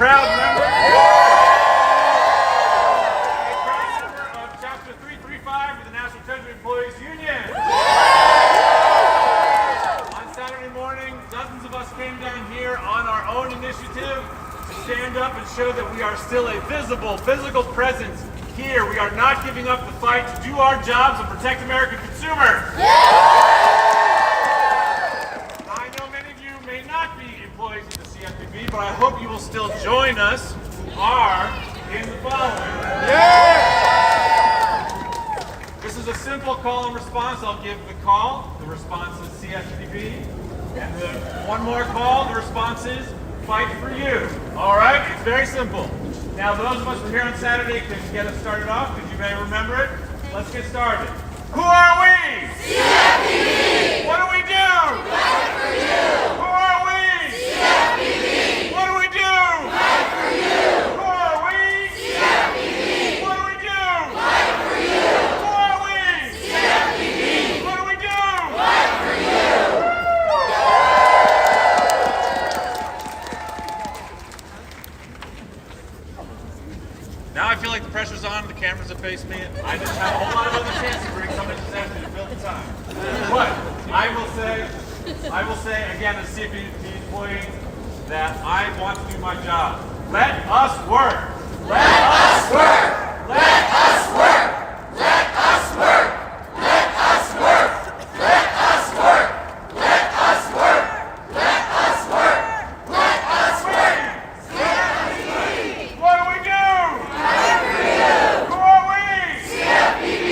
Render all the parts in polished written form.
proud member. A proud member of Chapter 335 of the National Treasury Employees Union. On Saturday morning, dozens of us came down here on our own initiative to stand up and show that we are still a visible, physical presence here. We are not giving up the fight to do our jobs and protect American consumers. I know many of you may not be employees of the CFPB, but I hope you will still join us who are in the following. This is a simple call and response. I'll give the call. The response is CFPB. And the one more call, the response is fight for you. All right? It's very simple. Now, those of us who are here on Saturday can get us started off because you may remember it. Let's get started. Who are we? CFPB. What do we do? Fight for you. Who are we? CFPB. What do we do? Fight for you. Who are we? CFPB. What do we do? Fight for you. Who are we? CFPB. What do we do? Fight for you. Now I feel like the pressure's on, the cameras have faced me, and I just have a whole lot of other chances to bring somebody to to fill the time. But I will say again as a CFPB employee that I want to do my job. Let us work. Let us work. Let us work. Let us work. Let us work. Let us work. Let us work. Let us work. Let us work. What do we do? Fight for you. Who are we? CFPB.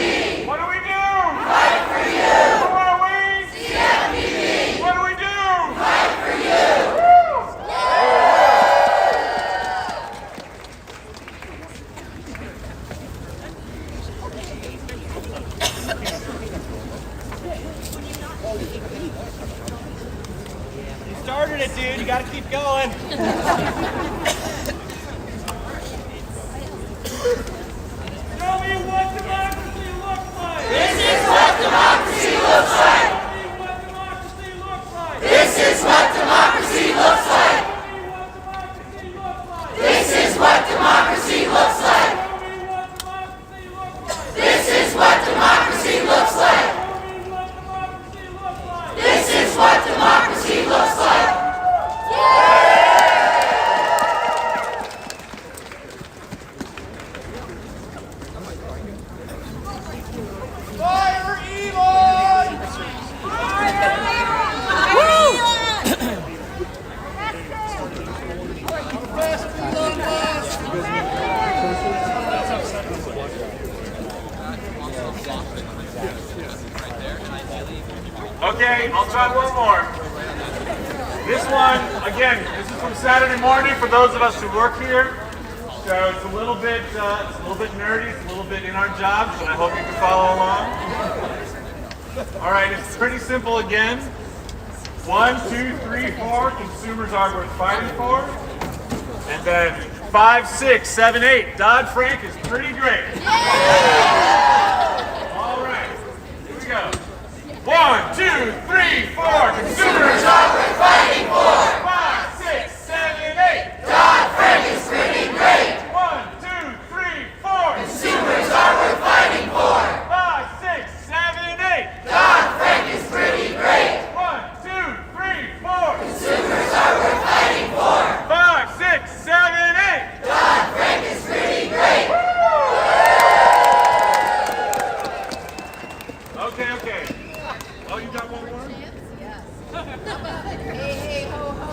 What do we do? Fight for you. Who are we? CFPB. What do we do? Fight for you. You started it, dude. You got to keep going. Show me what democracy looks like. This is what democracy looks like. Show me what democracy looks like. This is what democracy looks like. Show me what democracy looks like. This is what democracy looks like. Show me what democracy looks like. This is what democracy looks like. Fire Elon! Okay, I'll try one more. This one, again, this is from Saturday morning for those of us who work here. So it's a little bit nerdy, it's a little bit in our jobs, but I hope you can follow along. All right, it's pretty simple again. 1, 2, 3, 4, consumers are worth fighting for. And then 5, 6, 7, 8, Dodd-Frank is pretty great. All right, here we go. 1, 2, 3, 4, consumers are worth fighting for. 5, 6, 7, 8, Dodd-Frank is pretty great. 1, 2, 3, 4, Consumers are worth fighting for. 5, 6, 7, 8, Dodd-Frank is pretty great. 1, 2, 3, 4, Consumers are worth fighting for. 5, 6, 7, 8. Dodd-Frank is pretty great. Okay. Oh, you got one more? Yes. Hey, ho, ho.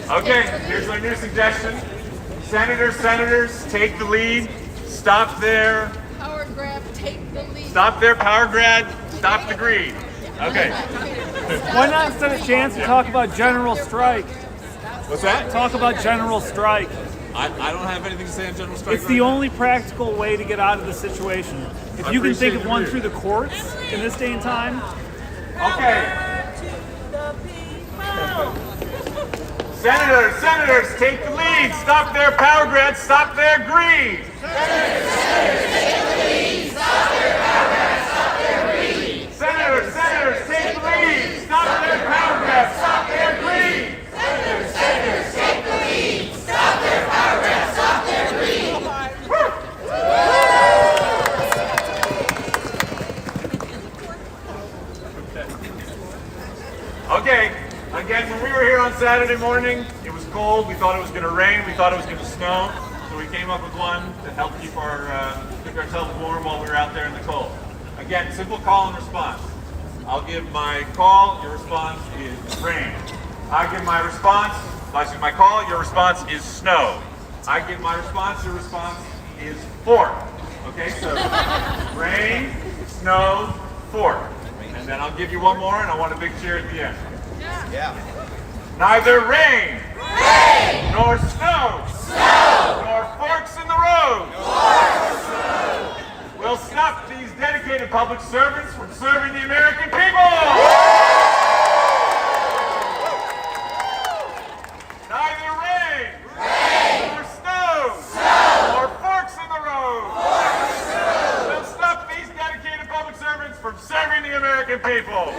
Okay, here's my new suggestion. Senators, take the lead. Stop their Power grab, take the lead. Stop their power grab. Stop the greed. Okay. Why not instead of chance to talk about general strike? What's that? Talk about general strike. I don't have anything to say on general strike. It's the only practical way to get out of the situation. If you can think of one through the courts in this day and time. Okay. Senators, take the lead. Stop their power grab. Stop their greed. Senators, take the lead. Stop their power grab. Stop their greed. Senators, take the lead. Stop their power grab. Stop their greed. Senators, take the lead. Stop their power grab. Stop their greed. Okay. Again, when we were here on Saturday morning, it was cold. We thought it was going to rain. We thought it was going to snow. So we came up with one to help keep ourselves warm while we were out there in the cold. Again, simple call and response. I'll give my call. Your response is rain. I give my response. My call. Your response is snow. I give my response. Your response is fork. Okay, so rain, snow, fork. And then I'll give you one more, and I want a big cheer at the end. Yeah. Neither rain, nor snow, nor forks in the road will stop these dedicated public servants from serving the American people. Neither rain, nor snow, nor forks in the road will stop these dedicated public servants from serving the American people.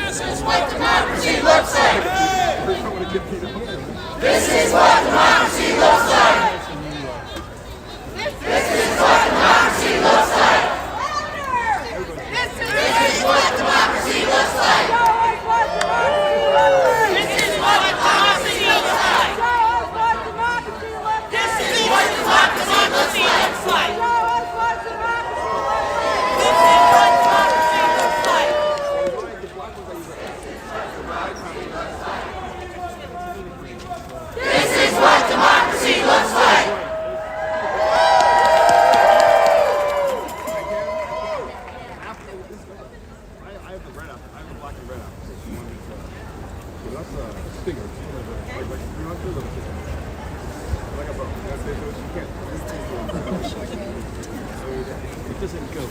This is what democracy looks like. This is what democracy looks like. This is what democracy looks like. This is what democracy looks like. This is what democracy looks like. This is what democracy looks like. This is does it go?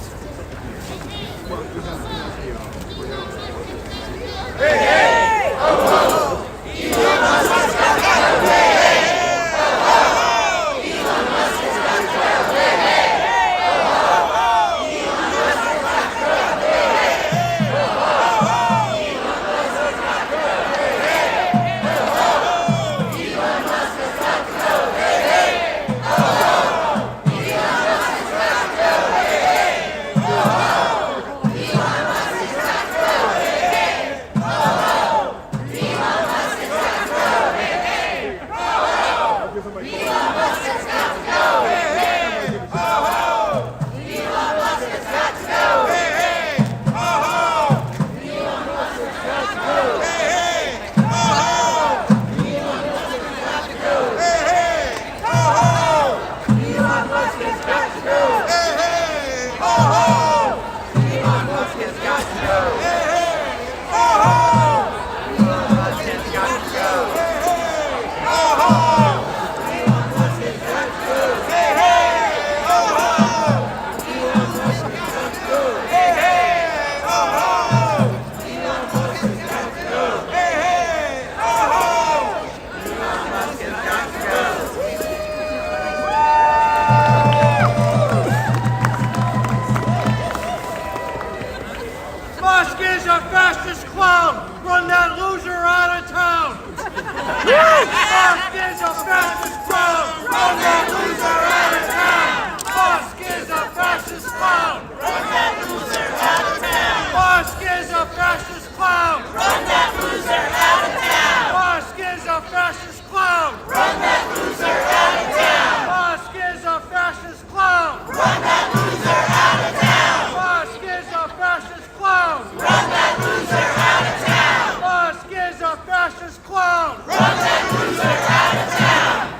Musk is our fastest clown. Run that loser out of town. Musk is our fastest clown. Run that loser out of town. Musk is our fastest clown. Run that loser out of town. Musk is our fastest clown. Run that loser out of town. Musk is our fastest clown. Run that loser out of town. Musk is our fastest clown. Run that loser out of town. Musk is our fastest clown. Run that loser out of town. Musk is our fastest clown. Run that loser out of town.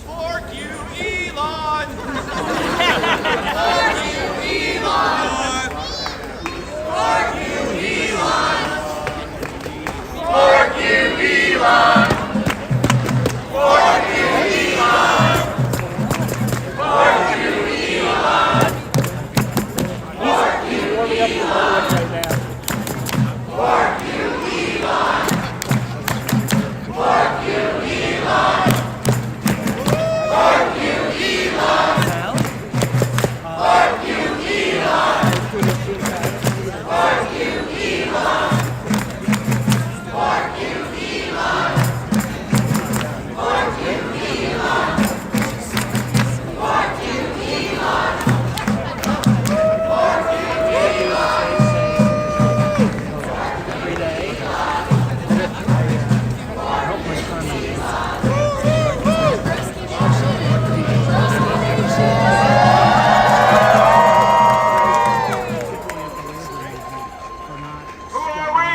Fork you, Elon! Fork you, Elon! Fork you, Elon! Fork you, Elon! Fork you, Elon! Fork you, Elon! Fork you, Elon! Fork you, Elon! Fork you, Elon! Fork you, Elon! Fork you, Elon! Fork you, Elon! Fork you, Elon! Fork you, Elon! Fork you, Elon! Fork you, Elon! Every day. Who are we?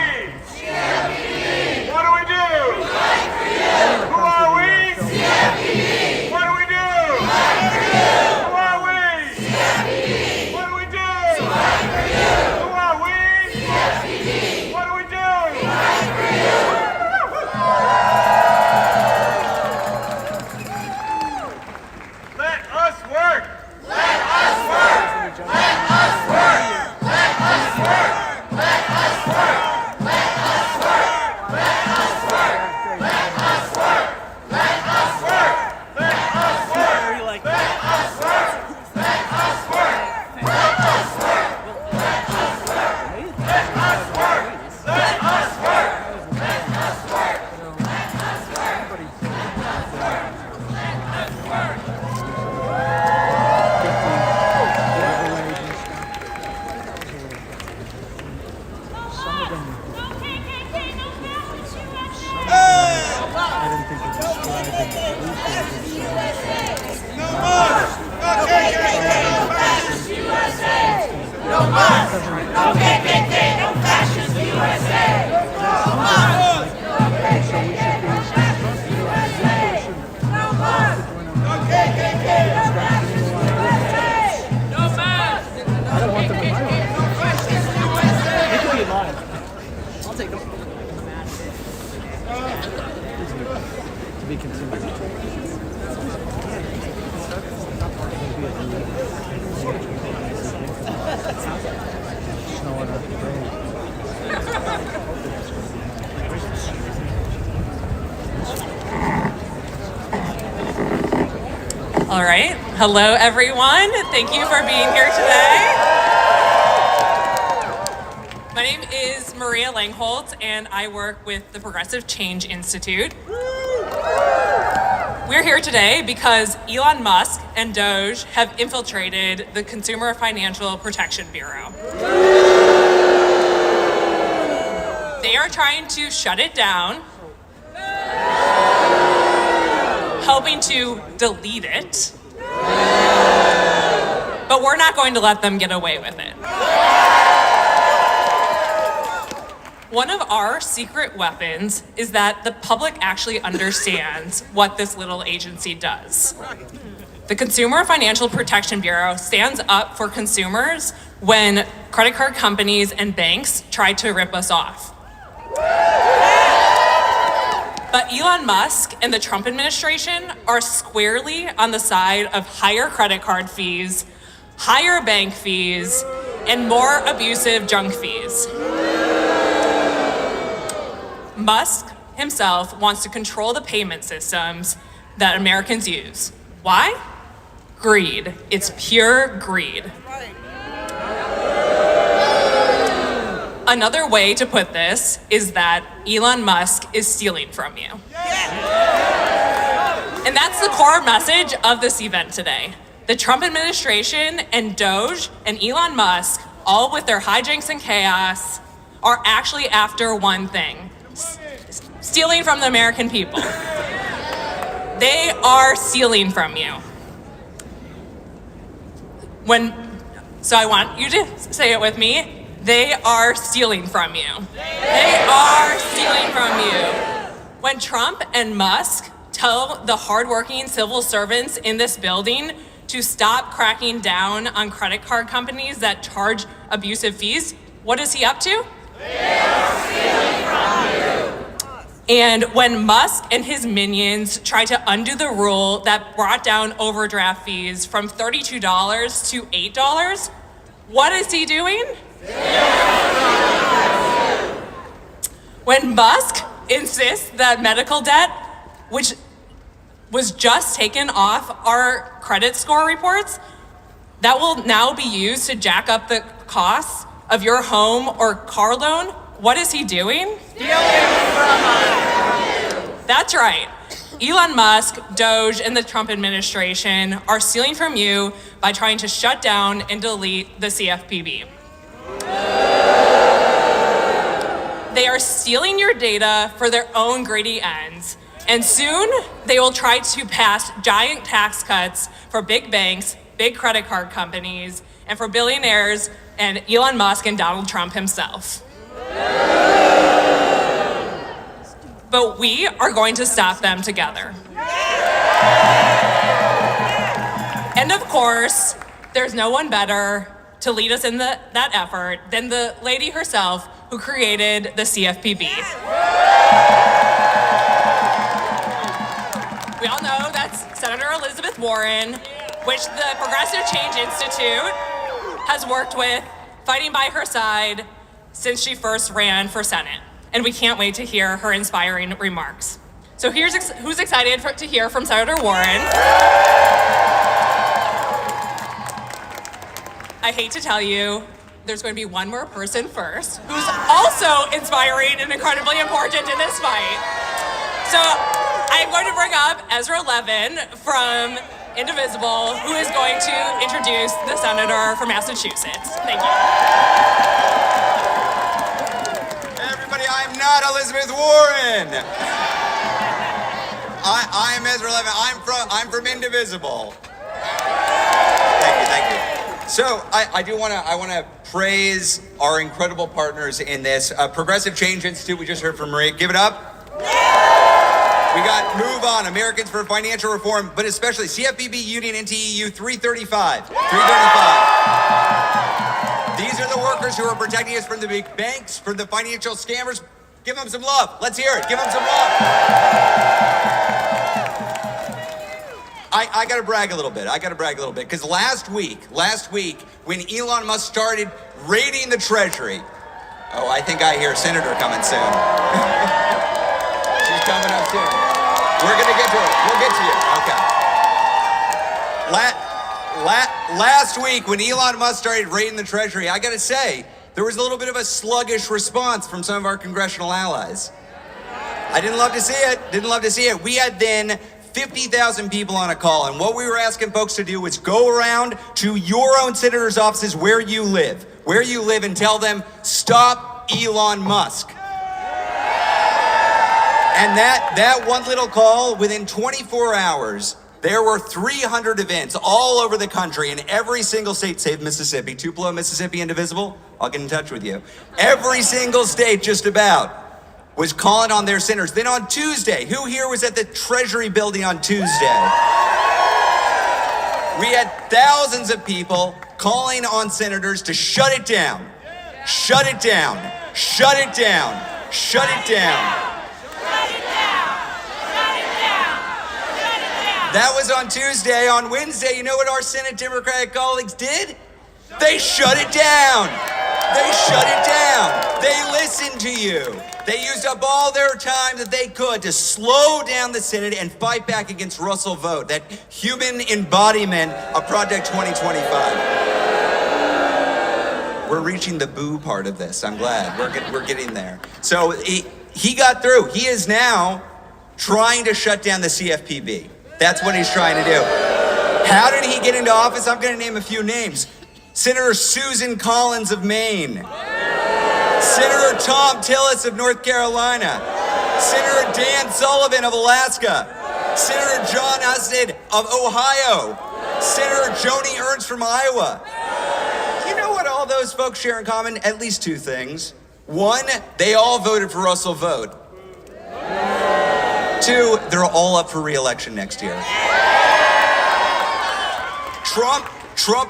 CFPB. What do we do? Fight for you. Who are we? CFPB. What do we do? Fight for you. Who are we? CFPB. What do we do? Fight for you. Who are we? CFPB. What do we do? Fight for you. Let us work. Let us work. Let us work. Let us work. Let us work. Let us work. Let us work. Let us work. Let us work. Let us work. Like Let us work. Let us work. Let us work. Let us work. Let us work. Let us work. Let us work. Let us work. No Musk, no KKK, no fascist USA. No Musk, no KKK, no fascist USA. No Musk, no KKK, no fascist USA. No Musk, no KKK, no fascist USA. it could be live. be continued. All right. Hello, everyone. Thank you for being here today. My name is Maria Langholt, and I work with the Progressive Change Institute. We're here today because Elon Musk and Doge have infiltrated the Consumer Financial Protection Bureau. They are trying to shut it down, hoping to delete it, but we're not going to let them get away with it. One of our secret weapons is that the public actually understands what this little agency does. The Consumer Financial Protection Bureau stands up for consumers when credit card companies and banks try to rip us off. But Elon Musk and the Trump administration are squarely on the side of higher credit card fees, higher bank fees, and more abusive junk fees. Musk himself wants to control the payment systems that Americans use. Why? Greed. It's pure greed. Another way to put this is that Elon Musk is stealing from you. And that's the core message of this event today. The Trump administration and Doge and Elon Musk, all with their hijinks and chaos, are actually after one thing: stealing from the American people. They are stealing from you. So I want you to say it with me. They are stealing from you. They are stealing from you. When Trump and Musk tell the hardworking civil servants in this building to stop cracking down on credit card companies that charge abusive fees, what is he up to? They are stealing from you. And when Musk and his minions try to undo the rule that brought down overdraft fees from $32 to $8, what is he doing? When Musk insists that medical debt, which was just taken off our credit score reports, that will now be used to jack up the costs of your home or car loan, what is he doing? Stealing from us. That's right. Elon Musk, Doge, and the Trump administration are stealing from you by trying to shut down and delete the CFPB. They are stealing your data for their own greedy ends, and soon they will try to pass giant tax cuts for big banks, big credit card companies, and for billionaires and Elon Musk and Donald Trump himself. But we are going to stop them together. And of course, there's no one better to lead us in that effort than the lady herself who created the CFPB. We all know that's Senator Elizabeth Warren, which the Progressive Change Institute has worked with, fighting by her side since she first ran for Senate. And we can't wait to hear her inspiring remarks. So here's who's excited to hear from Senator Warren. I hate to tell you, there's going to be one more person first, who's also inspiring and incredibly important in this fight. So I'm going to bring up Ezra Levin from Indivisible, who is going to introduce the senator from Massachusetts. Thank you. Hey everybody, I'm not Elizabeth Warren. I'm Ezra Levin. I'm from Indivisible. Thank you. So I want to praise our incredible partners in this. Progressive Change Institute, we just heard from Marie. Give it up. We got Move On, Americans for Financial Reform, but especially CFPB, Union, NTEU 335. These are the workers who are protecting us from the big banks, from the financial scammers. Give them some love. Let's hear it. Give them some love. I gotta brag a little bit. Because last week, when Elon Musk started raiding the Treasury, oh, I think I hear Senator coming soon. She's coming up soon. We're gonna get to it. We'll get to you. Okay. Last week, when Elon Musk started raiding the Treasury, I gotta say, there was a little bit of a sluggish response from some of our congressional allies. I didn't love to see it. We had then 50,000 people on a call, and what we were asking folks to do was go around to your own senators' offices where you live, and tell them, stop Elon Musk. And that one little call, within 24 hours, there were 300 events all over the country in every single state, save Mississippi. Tupelo, Mississippi, indivisible? I'll get in touch with you. Every single state, just about, was calling on their senators. Then on Tuesday, who here was at the Treasury building on Tuesday? We had thousands of people calling on senators to shut it down. Shut it down. Shut it down. Shut it down. That was on Tuesday. On Wednesday, you know what our Senate Democratic colleagues did? They shut it down. They shut it down. They listened to you. They used up all their time that they could to slow down the Senate and fight back against Russell Vote, that human embodiment of Project 2025. We're reaching the boo part of this. I'm glad. We're getting there. So he got through. He is now trying to shut down the CFPB. That's what he's trying to do. How did he get into office? I'm going to name a few names. Senator Susan Collins of Maine. Senator Tom Tillis of North Carolina. Senator Dan Sullivan of Alaska. Senator John Husted of Ohio. Senator Joni Ernst from Iowa. You know what all those folks share in common? At least two things. One, they all voted for Russell Vote. Two, they're all up for re-election next year. Trump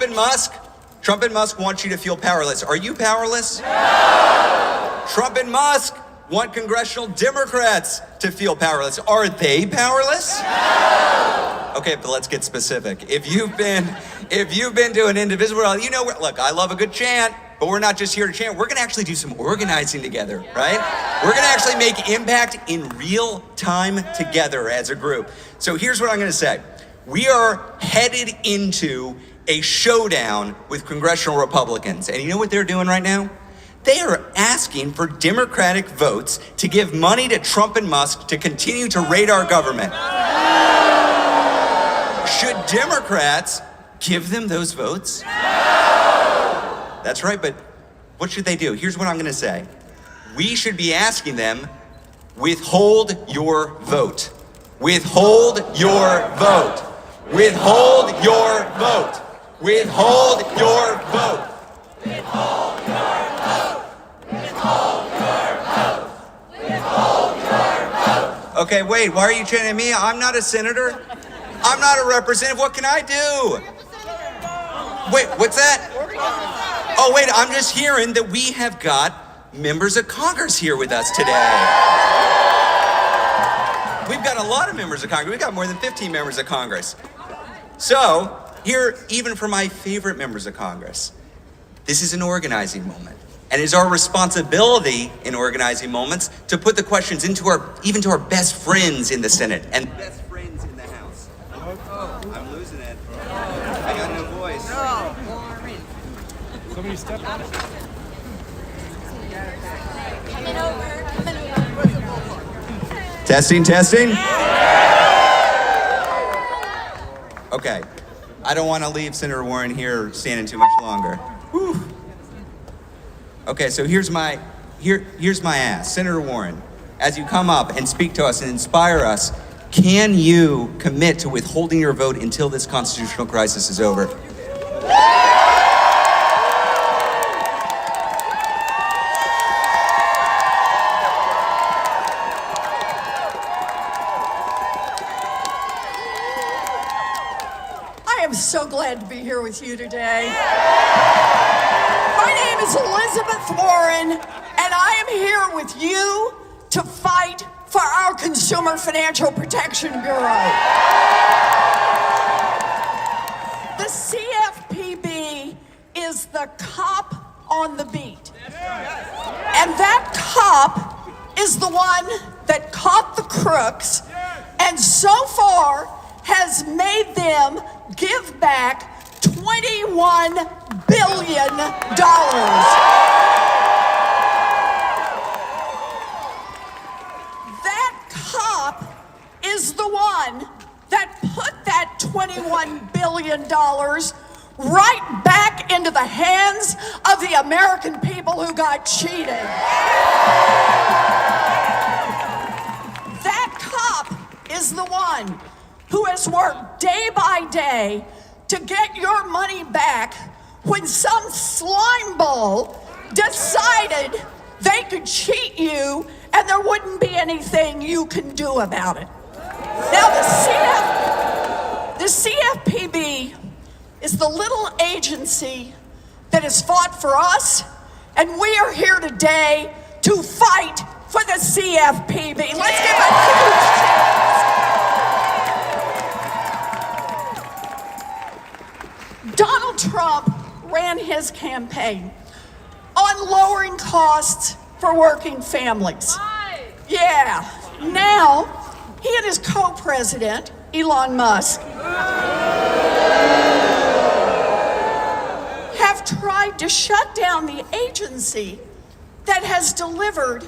and Musk want you to feel powerless. Are you powerless? No! Trump and Musk want congressional Democrats to feel powerless. Are they powerless? No! Okay, but let's get specific. If you've been to an indivisible, you know, look, I love a good chant, but we're not just here to chant. We're gonna actually do some organizing together, right? We're gonna actually make impact in real time together as a group. So here's what I'm gonna say. We are headed into a showdown with congressional Republicans. And you know what they're doing right now? They are asking for Democratic votes to give money to Trump and Musk to continue to raid our government. Should Democrats give them those votes? That's right, but what should they do? Here's what I'm gonna say. We should be asking them, withhold your vote. Withhold your vote. Withhold your vote. Withhold your vote. Withhold your vote. Withhold your vote. Withhold your vote. Okay, wait, why are you chanting at me? I'm not a senator. I'm not a representative. What can I do? Wait, what's that? Oh, wait, I'm just hearing that we have got members of Congress here with us today. We've got a lot of members of Congress. We've got more than 15 members of Congress. So, here, even for my favorite members of Congress, this is an organizing moment. And it is our responsibility in organizing moments to put the questions even to our best friends in the Senate and best friends in the House. Oh, I'm losing it. I got no voice. Somebody step on it. Coming over. Testing. Okay. I don't want to leave Senator Warren here standing too much longer. Whew. Okay, so here's my ask. Senator Warren, as you come up and speak to us and inspire us, can you commit to withholding your vote until this constitutional crisis is over? I'm so glad to be here with you today. My name is Elizabeth Warren, and I am here with you to fight for our Consumer Financial Protection Bureau. CFPB is the cop on the beat. And that cop is the one that caught the crooks and so far has made them give back $21 billion. That cop is the one that put that $21 billion right back into the hands of the American people who got cheated. That cop is the one who has worked day by day to get your money back when some slime ball decided they could cheat you and there wouldn't be anything you can do about it. Now the CFPB is the little agency that has fought for us, and we are here today to fight for the CFPB. Let's give a huge chance. Donald Trump ran his campaign on lowering costs for working families. Yeah, now he and his co-president, Elon Musk, have tried to shut down the agency that has delivered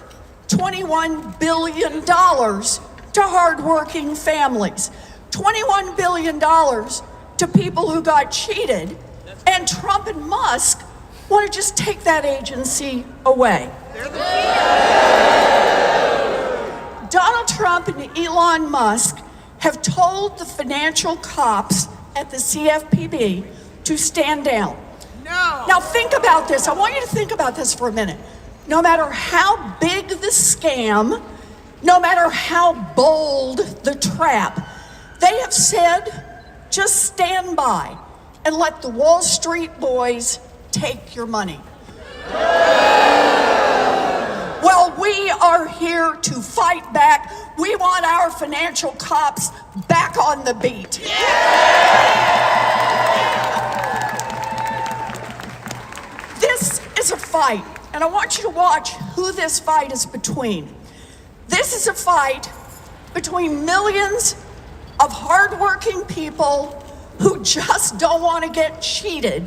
$21 billion to hardworking families, $21 billion to people who got cheated, and Trump and Musk want to just take that agency away. Donald Trump and Elon Musk have told the financial cops at the CFPB to stand down. No. Now think about this. I want you to think about this for a minute. No matter how big the scam, no matter how bold the trap, they have said, just stand by and let the Wall Street boys take your money. Well, we are here to fight back. We want our financial cops back on the beat. This is a fight, and I want you to watch who this fight is between. This is a fight between millions of hardworking people who just don't want to get cheated,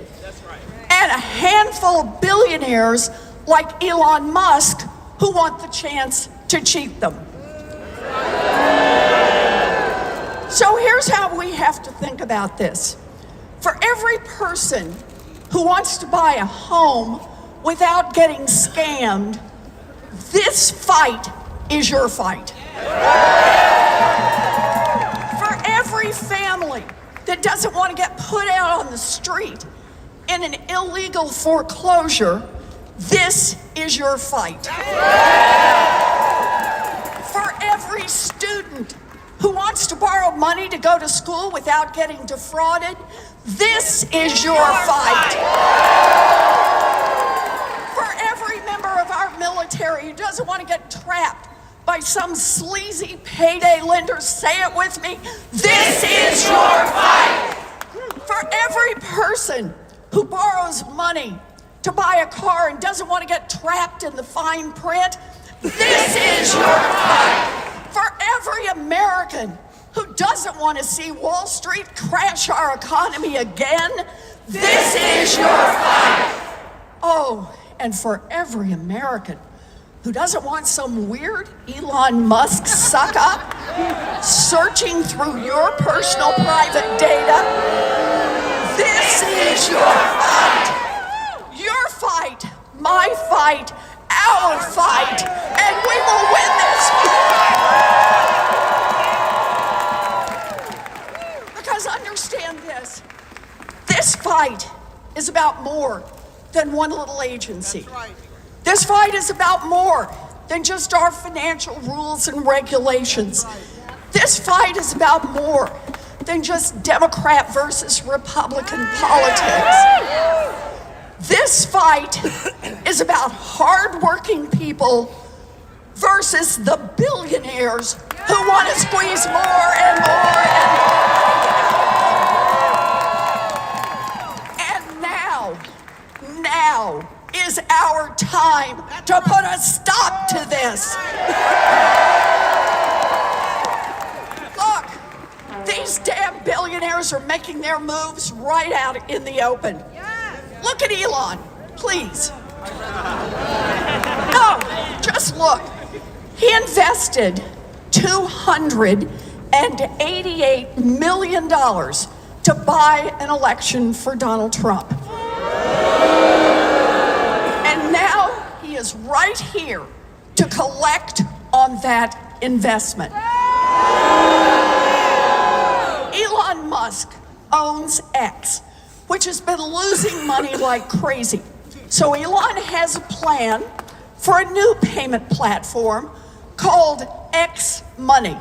and a handful of billionaires like Elon Musk who want the chance to cheat them. So here's how we have to think about this. For every person who wants to buy a home without getting scammed, this fight is your fight. For every family that doesn't want to get put out on the street in an illegal foreclosure, this is your fight. For every student who wants to borrow money to go to school without getting defrauded, this is your fight. For every member of our military who doesn't want to get trapped by some sleazy payday lender, say it with me, this is your fight. For every person who borrows money to buy a car and doesn't want to get trapped in the fine print, this is your fight. For every American who doesn't want to see Wall Street crash our economy again, this is your fight. Oh, and for every American who doesn't want some weird Elon Musk suck-up searching through your personal private data, this is your fight. Your fight, my fight, our fight, and we will win this fight. Because understand this, this fight is about more than one little agency. That's right. This fight is about more than just our financial rules and regulations. This fight is about more than just Democrat versus Republican politics. This fight is about hardworking people versus the billionaires who want to squeeze more and more and more. Now is our time to put a stop to this. Look, these damn billionaires are making their moves right out in the open. Look at Elon, please. No, just look. He invested $288 million to buy an election for Donald Trump. And now he is right here to collect on that investment. Elon Musk owns X, which has been losing money like crazy. So Elon has a plan for a new payment platform called X Money.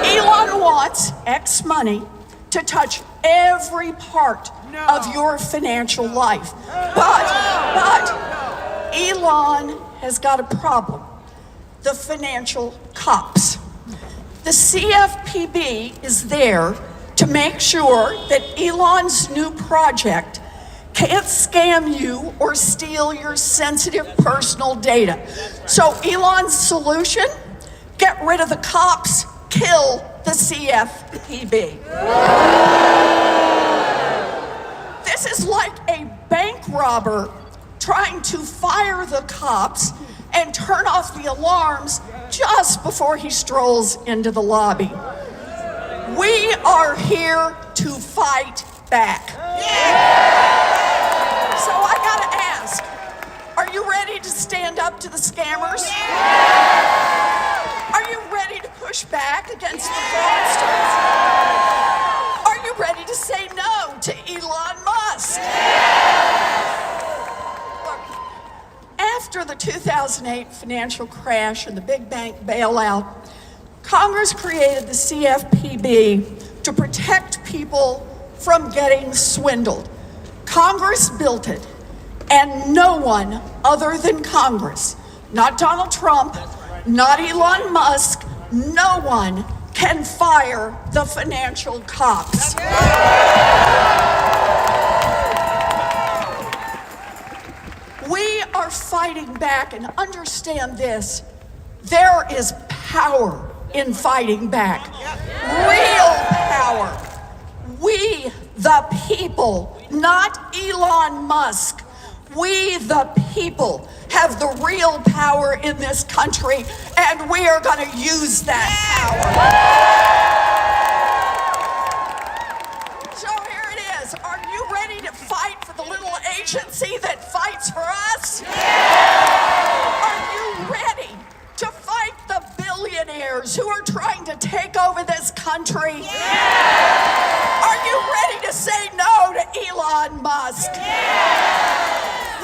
Elon wants X Money to touch every part of your financial life. But Elon has got a problem. The financial cops. The CFPB is there to make sure that Elon's new project can't scam you or steal your sensitive personal data. So Elon's solution, get rid of the cops, kill the CFPB. This is like a bank robber trying to fire the cops and turn off the alarms just before he strolls into the lobby. We are here to fight back. So I gotta ask, are you ready to stand up to the scammers? Are you ready to push back against the fraudsters? Are you ready to say no to Elon Musk? Look, after the 2008 financial crash and the big bank bailout, Congress created the CFPB to protect people from getting swindled. Congress built it, and no one other than Congress, not Donald Trump, not Elon Musk, no one can fire the financial cops. We are fighting back, and understand this, there is power in fighting back. Real power. We, the people, not Elon Musk, we, the people, have the real power in this country, and we are going to use that power. So here it is. Are you ready to fight for the little agency that fights for us? Are you ready to fight the billionaires who are trying to take over this country? Are you ready to say no to Elon Musk?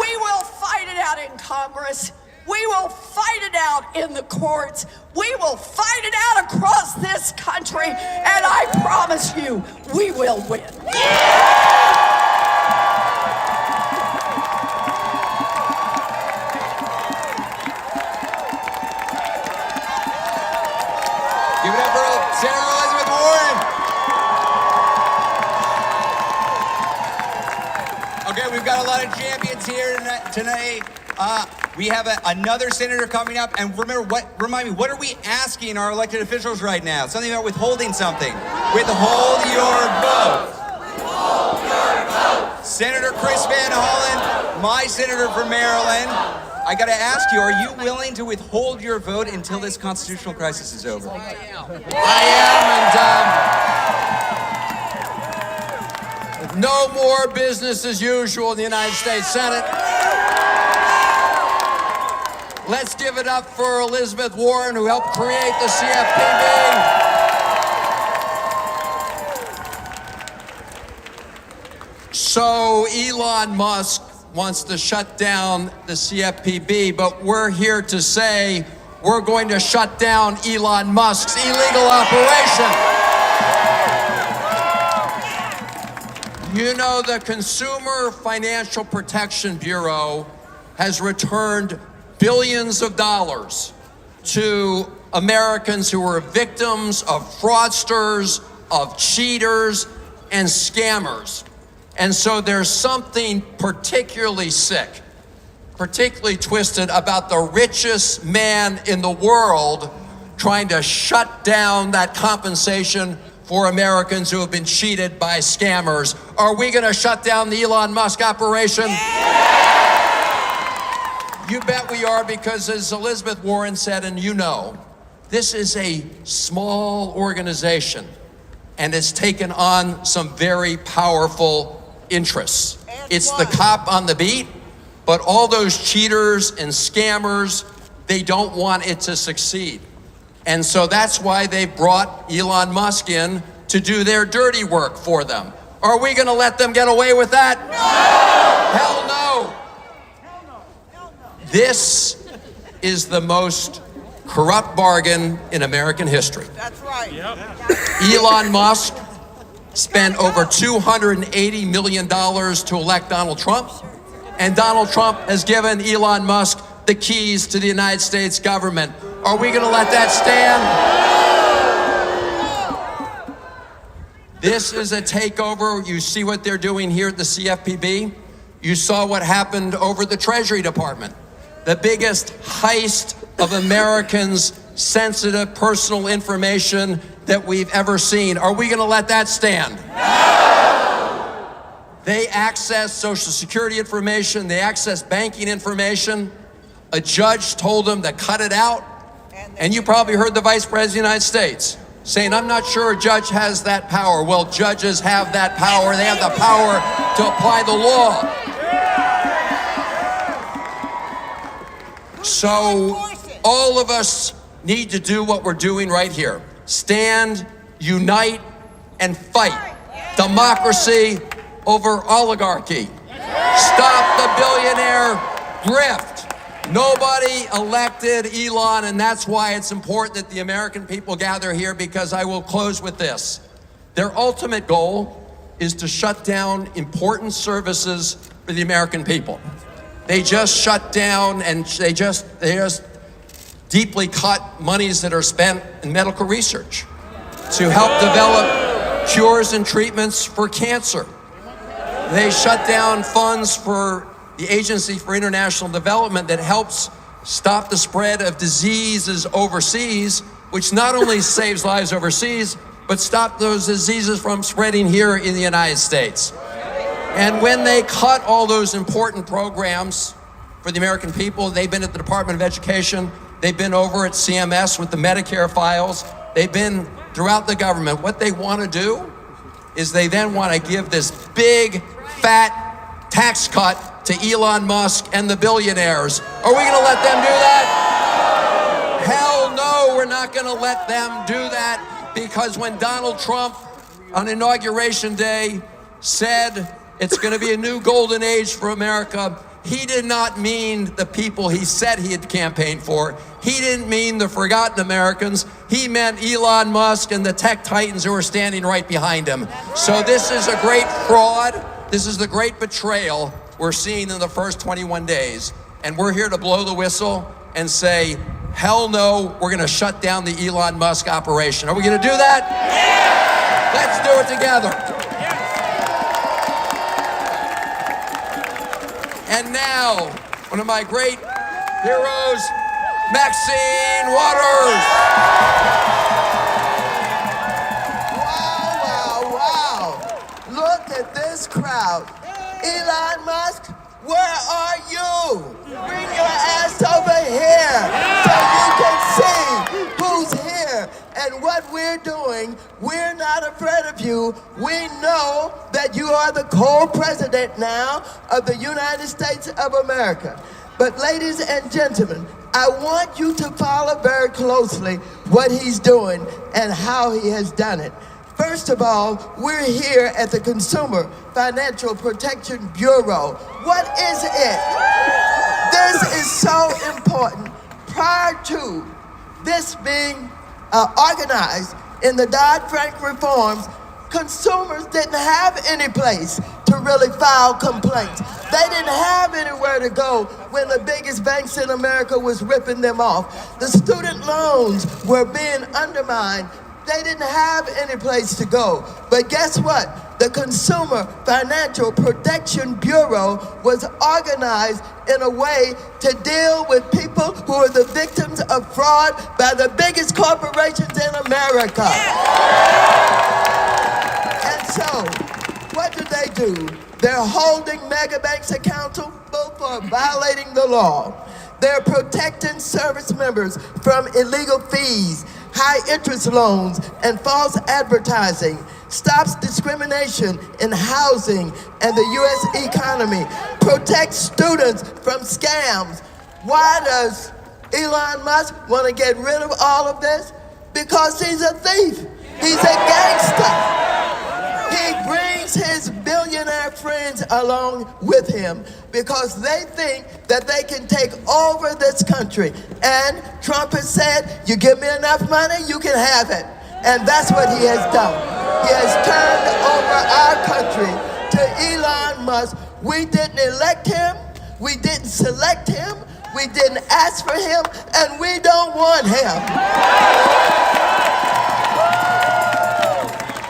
We will fight it out in Congress. We will fight it out in the courts. We will fight it out across this country, and I promise you, we will win. Give it up for Senator Elizabeth Warren. Okay, we've got a lot of champions here tonight. We have another senator coming up, and remind me, what are we asking our elected officials right now? Something about withholding something. Withhold your vote. Withhold your vote. Senator Chris Van Hollen, my senator from Maryland. I gotta ask you, are you willing to withhold your vote until this constitutional crisis is over? I am, and no more business as usual in the United States Senate. Let's give it up for Elizabeth Warren, who helped create the CFPB. So Elon Musk wants to shut down the CFPB, but we're here to say we're going to shut down Elon Musk's illegal operation. You know, the Consumer Financial Protection Bureau has returned billions of dollars to Americans who were victims of fraudsters, of cheaters, and scammers. And so there's something particularly sick, particularly twisted about the richest man in the world trying to shut down that compensation for Americans who have been cheated by scammers. Are we going to shut down the Elon Musk operation? You bet we are, because as Elizabeth Warren said, and you know, this is a small organization and it's taken on some very powerful interests. It's the cop on the beat, but all those cheaters and scammers, they don't want it to succeed. And so that's why they brought Elon Musk in to do their dirty work for them. Are we going to let them get away with that? No! Hell no! This is the most corrupt bargain in American history. That's right. Elon Musk spent over $280 million to elect Donald Trump, and Donald Trump has given Elon Musk the keys to the United States government. Are we going to let that stand? This is a takeover. You see what they're doing here at the CFPB. You saw what happened over the Treasury Department. The biggest heist of Americans' sensitive personal information that we've ever seen. Are we going to let that stand? No! They access Social Security information. They access banking information. A judge told them to cut it out. And you probably heard the Vice President of the United States saying, I'm not sure a judge has that power. Well, judges have that power. They have the power to apply the law. So all of us need to do what we're doing right here. Stand, unite, and fight. Democracy over oligarchy. Stop the billionaire grift. Nobody elected Elon, and that's why it's important that the American people gather here, because I will close with this. Their ultimate goal is to shut down important services for the American people. They just shut down and they just deeply cut monies that are spent in medical research to help develop cures and treatments for cancer. They shut down funds for the Agency for International Development that helps stop the spread of diseases overseas, which not only saves lives overseas, but stop those diseases from spreading here in the United States. And when they cut all those important programs for the American people, they've been at the Department of Education, they've been over at CMS with the Medicare files, they've been throughout the government. What they want to do is they then want to give this big, fat tax cut to Elon Musk and the billionaires. Are we going to let them do that? Hell no, we're not going to let them do that, because when Donald Trump on Inauguration Day said it's going to be a new golden age for America, he did not mean the people he said he had campaigned for. He didn't mean the forgotten Americans. He meant Elon Musk and the tech titans who are standing right behind him. So this is a great fraud. This is the great betrayal we're seeing in the first 21 days. And we're here to blow the whistle and say, hell no, we're going to shut down the Elon Musk operation. Are we going to do that? Yeah! Let's do it together. And now, one of my great heroes, Maxine Waters. Wow. Look at this crowd. Elon Musk, where are you? Bring your ass over here so you can see who's here and what we're doing. We're not afraid of you. We know that you are the co-president now of the United States of America. But ladies and gentlemen, I want you to follow very closely what he's doing and how he has done it. First of all, we're here at the Consumer Financial Protection Bureau. What is it? This is so important. Prior to this being organized in the Dodd-Frank reforms, consumers didn't have any place to really file complaints. They didn't have anywhere to go when the biggest banks in America was ripping them off. The student loans were being undermined They didn't have any place to go. But guess what? The Consumer Financial Protection Bureau was organized in a way to deal with people who are the victims of fraud by the biggest corporations in America. And so, what do? They're holding mega banks accountable for violating the law. They're protecting service members from illegal fees, high interest loans, and false advertising. Stops discrimination in housing and the U.S. economy. Protects students from scams. Why does Elon Musk want to get rid of all of this? Because he's a thief. He's a gangster. He brings his billionaire friends along with him because they think that they can take over this country. And Trump has said, you give me enough money, you can have it. And that's what he has done. He has turned over our country to Elon Musk. We didn't elect him, we didn't select him, we didn't ask for him, and we don't want him.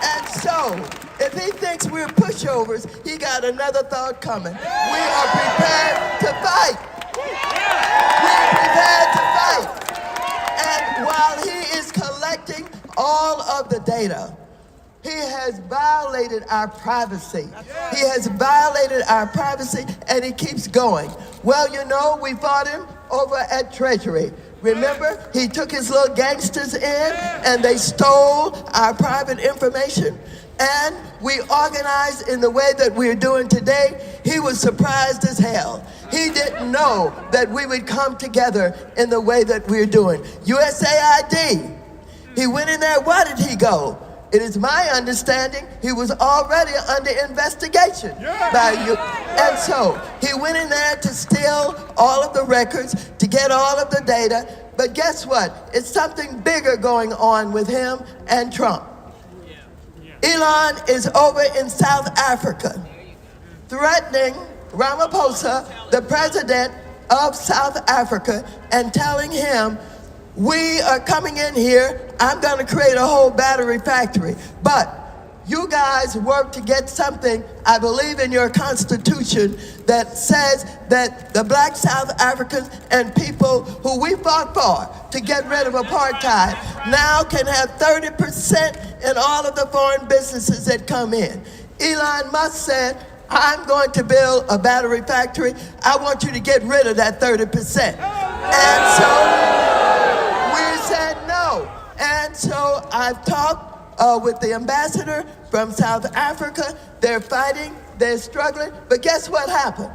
And so, if he thinks we're pushovers, he got another thought coming. We are prepared to fight. We're prepared to fight. And while he is collecting all of the data, he has violated our privacy. He has violated our privacy, and he keeps going. Well, you know, we fought him over at Treasury. Remember, he took his little gangsters in, and they stole our private information. And we organized in the way that we're doing today. He was surprised as hell. He didn't know that we would come together in the way that we're doing. USAID, he went in there, why did he go? It is my understanding he was already under investigation by you. And so he went in there to steal all of the records, to get all of the data. But guess what? It's something bigger going on with him and Trump. Elon is over in South Africa, threatening Ramaphosa, the president of South Africa, and telling him, we are coming in here, I'm gonna create a whole battery factory. But you guys work to get something, I believe in your constitution, that says that the black South Africans and people who we fought for to get rid of apartheid now can have 30% in all of the foreign businesses that come in. Elon Musk said, I'm going to build a battery factory. I want you to get rid of that 30%. And so we said no. And so I've talked with the ambassador from South Africa. They're fighting, they're struggling, but guess what happened?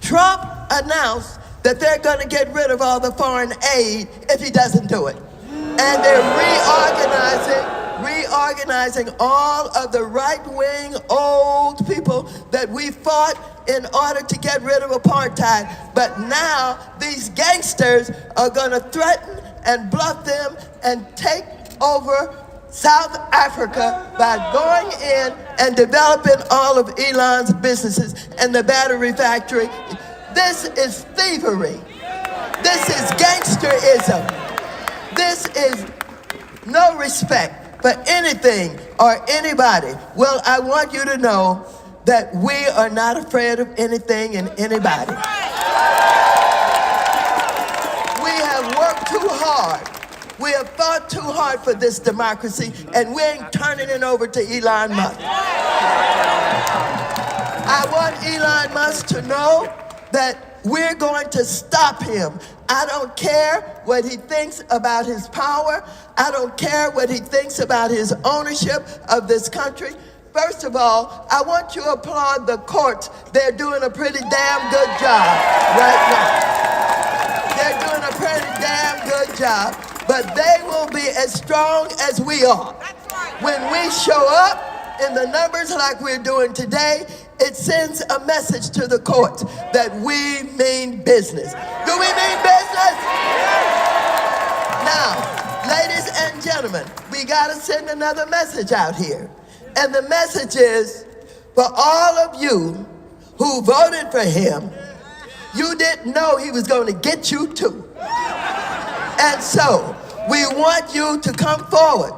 Trump announced that they're gonna get rid of all the foreign aid if he doesn't do it. And they're reorganizing all of the right-wing old people that we fought in order to get rid of apartheid. But now these gangsters are gonna threaten and bluff them and take over South Africa by going in and developing all of Elon's businesses and the battery factory. This is thievery. This is gangsterism. This is no respect for anything or anybody. Well, I want you to know that we are not afraid of anything and anybody. We have worked too hard. We have fought too hard for this democracy, and we ain't turning it over to Elon Musk. I want Elon Musk to know that we're going to stop him. I don't care what he thinks about his power. I don't care what he thinks about his ownership of this country. First of all, I want you to applaud the courts. They're doing a pretty damn good job right now. They're doing a pretty damn good job. But they will be as strong as we are. When we show up in the numbers like we're doing today, it sends a message to the courts that we mean business. Do we mean business? Now, ladies and gentlemen, we gotta send another message out here. And the message is, for all of you who voted for him, you didn't know he was gonna get you too. And so, we want you to come forward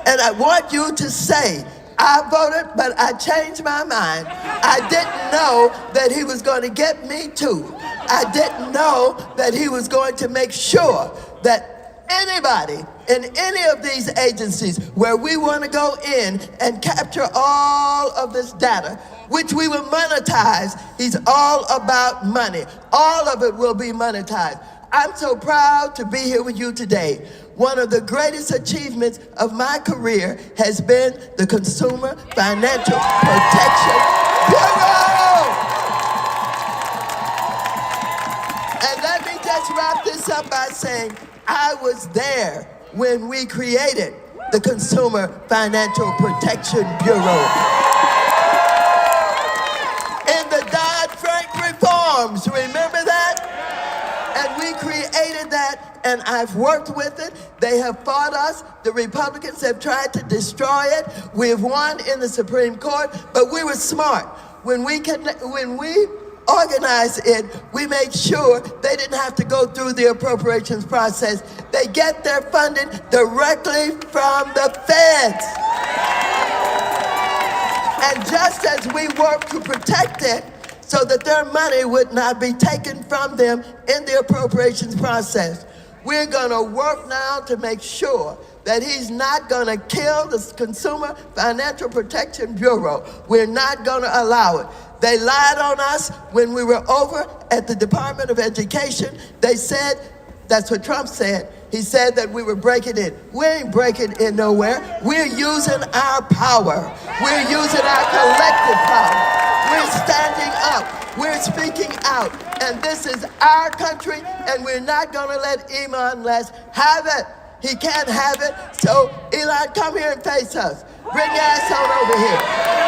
And I want you to say, I voted, but I changed my mind. I didn't know that he was going to get me too. I didn't know that he was going to make sure that anybody in any of these agencies where we want to go in and capture all of this data, which we will monetize. He's all about money. All of it will be monetized. I'm so proud to be here with you today. One of the greatest achievements of my career has been the Consumer Financial Protection Bureau. And let me just wrap this up by saying, I was there when we created the Consumer Financial Protection Bureau. In the Dodd-Frank reforms, remember that? And we created that, and I've worked with it. They have fought us. The Republicans have tried to destroy it. We've won in the Supreme Court, but we were smart. When we organized it, we made sure they didn't have to go through the appropriations process. They get their funding directly from the feds. And just as we work to protect it, so that their money would not be taken from them in the appropriations process, we're going to work now to make sure that he's not going to kill the Consumer Financial Protection Bureau. We're not going to allow it. They lied on us when we were over at the Department of Education. They said, that's what Trump said. He said that we were breaking in. We ain't breaking in nowhere. We're using our power. We're using our collective power. We're standing up. We're speaking out. And this is our country, and we're not going to let Elon Musk have it. He can't have it. So, Elon, come here and face us. Bring your ass on over here.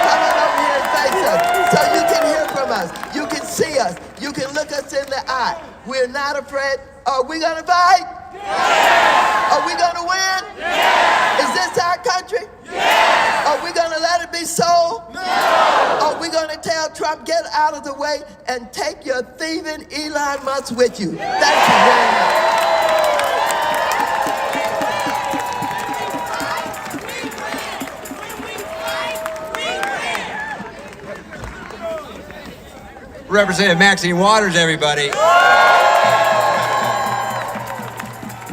Come on over here and face us so you can hear from us. You can see us. You can look us in the eye. We're not afraid. Are we going to fight? Yes. Are we going to win? Yes. Is this our country? Yes. Are we going to let it be sold? No. Are we going to tell Trump, get out of the way and take your thieving Elon Musk with you? Thank you very much. Representative Maxine Waters, everybody.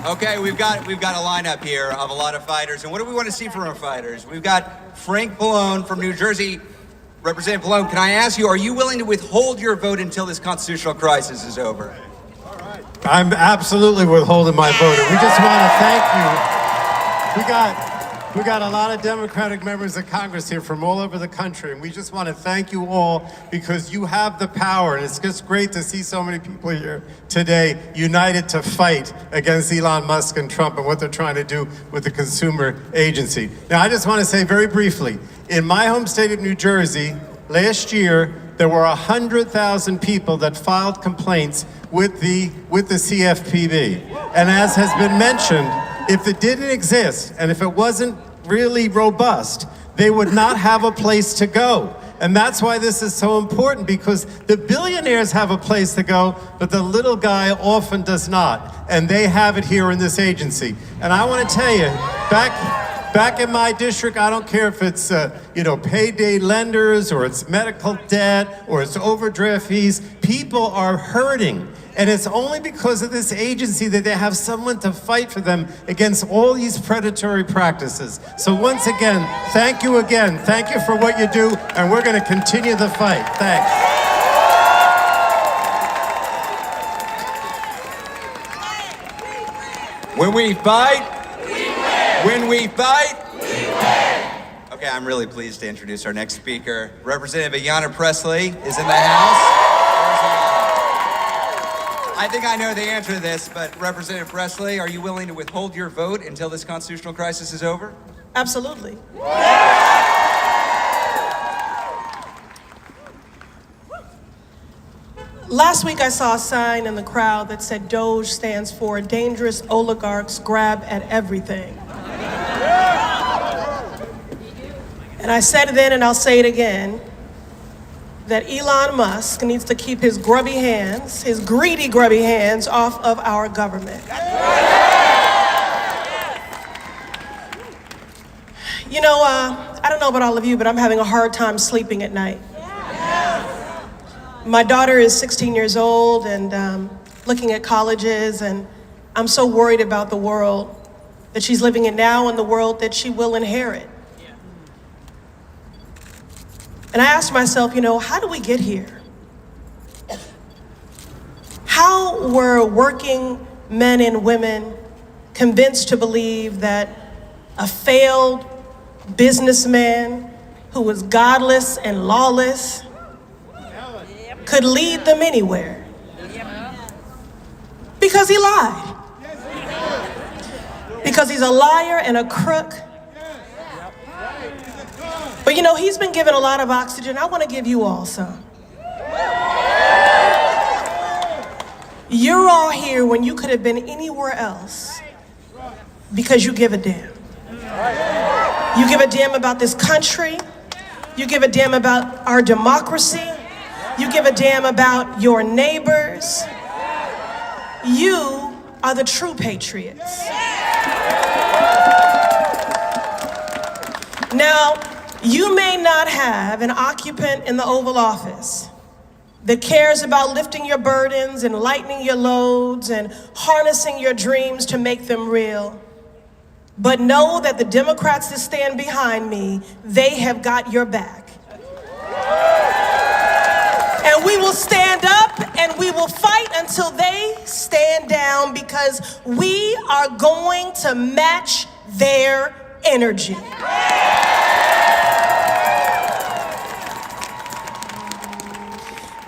Okay, we've got a lineup here of a lot of fighters, and what do we want to see from our fighters? We've got Frank Pallone from New Jersey. Representative Pallone, can I ask you, are you willing to withhold your vote until this constitutional crisis is over? I'm absolutely withholding my vote. And we just want to thank you. We got a lot of Democratic members of Congress here from all over the country, and we just want to thank you all because you have the power, and it's just great to see so many people here today united to fight against Elon Musk and Trump and what they're trying to do with the consumer agency. Now, I just want to say very briefly, in my home state of New Jersey, last year, there were 100,000 people that filed complaints with the CFPB. And as has been mentioned, if it didn't exist and if it wasn't really robust, they would not have a place to go. And that's why this is so important, because the billionaires have a place to go, but the little guy often does not. And they have it here in this agency. And I want to tell you, back in my district, I don't care if it's payday lenders or it's medical debt or it's overdraft fees, people are hurting. And it's only because of this agency that they have someone to fight for them against all these predatory practices. So once again, thank you again. Thank you for what you do, and we're going to continue the fight. Thanks. When we fight, we win. When we fight, we win. Okay, I'm really pleased to introduce our next speaker. Representative Ayanna Pressley is in the House. I think I know the answer to this, but Representative Pressley, are you willing to withhold your vote until this constitutional crisis is over? Absolutely. Last week I saw a sign in the crowd that said DOGE stands for Dangerous Oligarchs Grab at Everything. And I said it then and I'll say it again, that Elon Musk needs to keep his grubby hands, his greedy, grubby hands off of our government. You know, I don't know about all of you, but I'm having a hard time sleeping at night. My daughter is 16 years old and looking at colleges, and I'm so worried about the world that she's living in now and the world that she will inherit. And I asked myself, you know, how do we get here? How were working men and women convinced to believe that a failed businessman who was godless and lawless could lead them anywhere? Because he lied. Because he's a liar and a crook. But you know, he's been given a lot of oxygen. I want to give you all some. You're all here when you could have been anywhere else because you give a damn. You give a damn about this country. You give a damn about our democracy. You give a damn about your neighbors. You are the true patriots. Now, you may not have an occupant in the Oval Office that cares about lifting your burdens and lightening your loads and harnessing your dreams to make them real. But know that the Democrats that stand behind me, they have got your back. And we will stand up and we will fight until they stand down, because we are going to match their energy.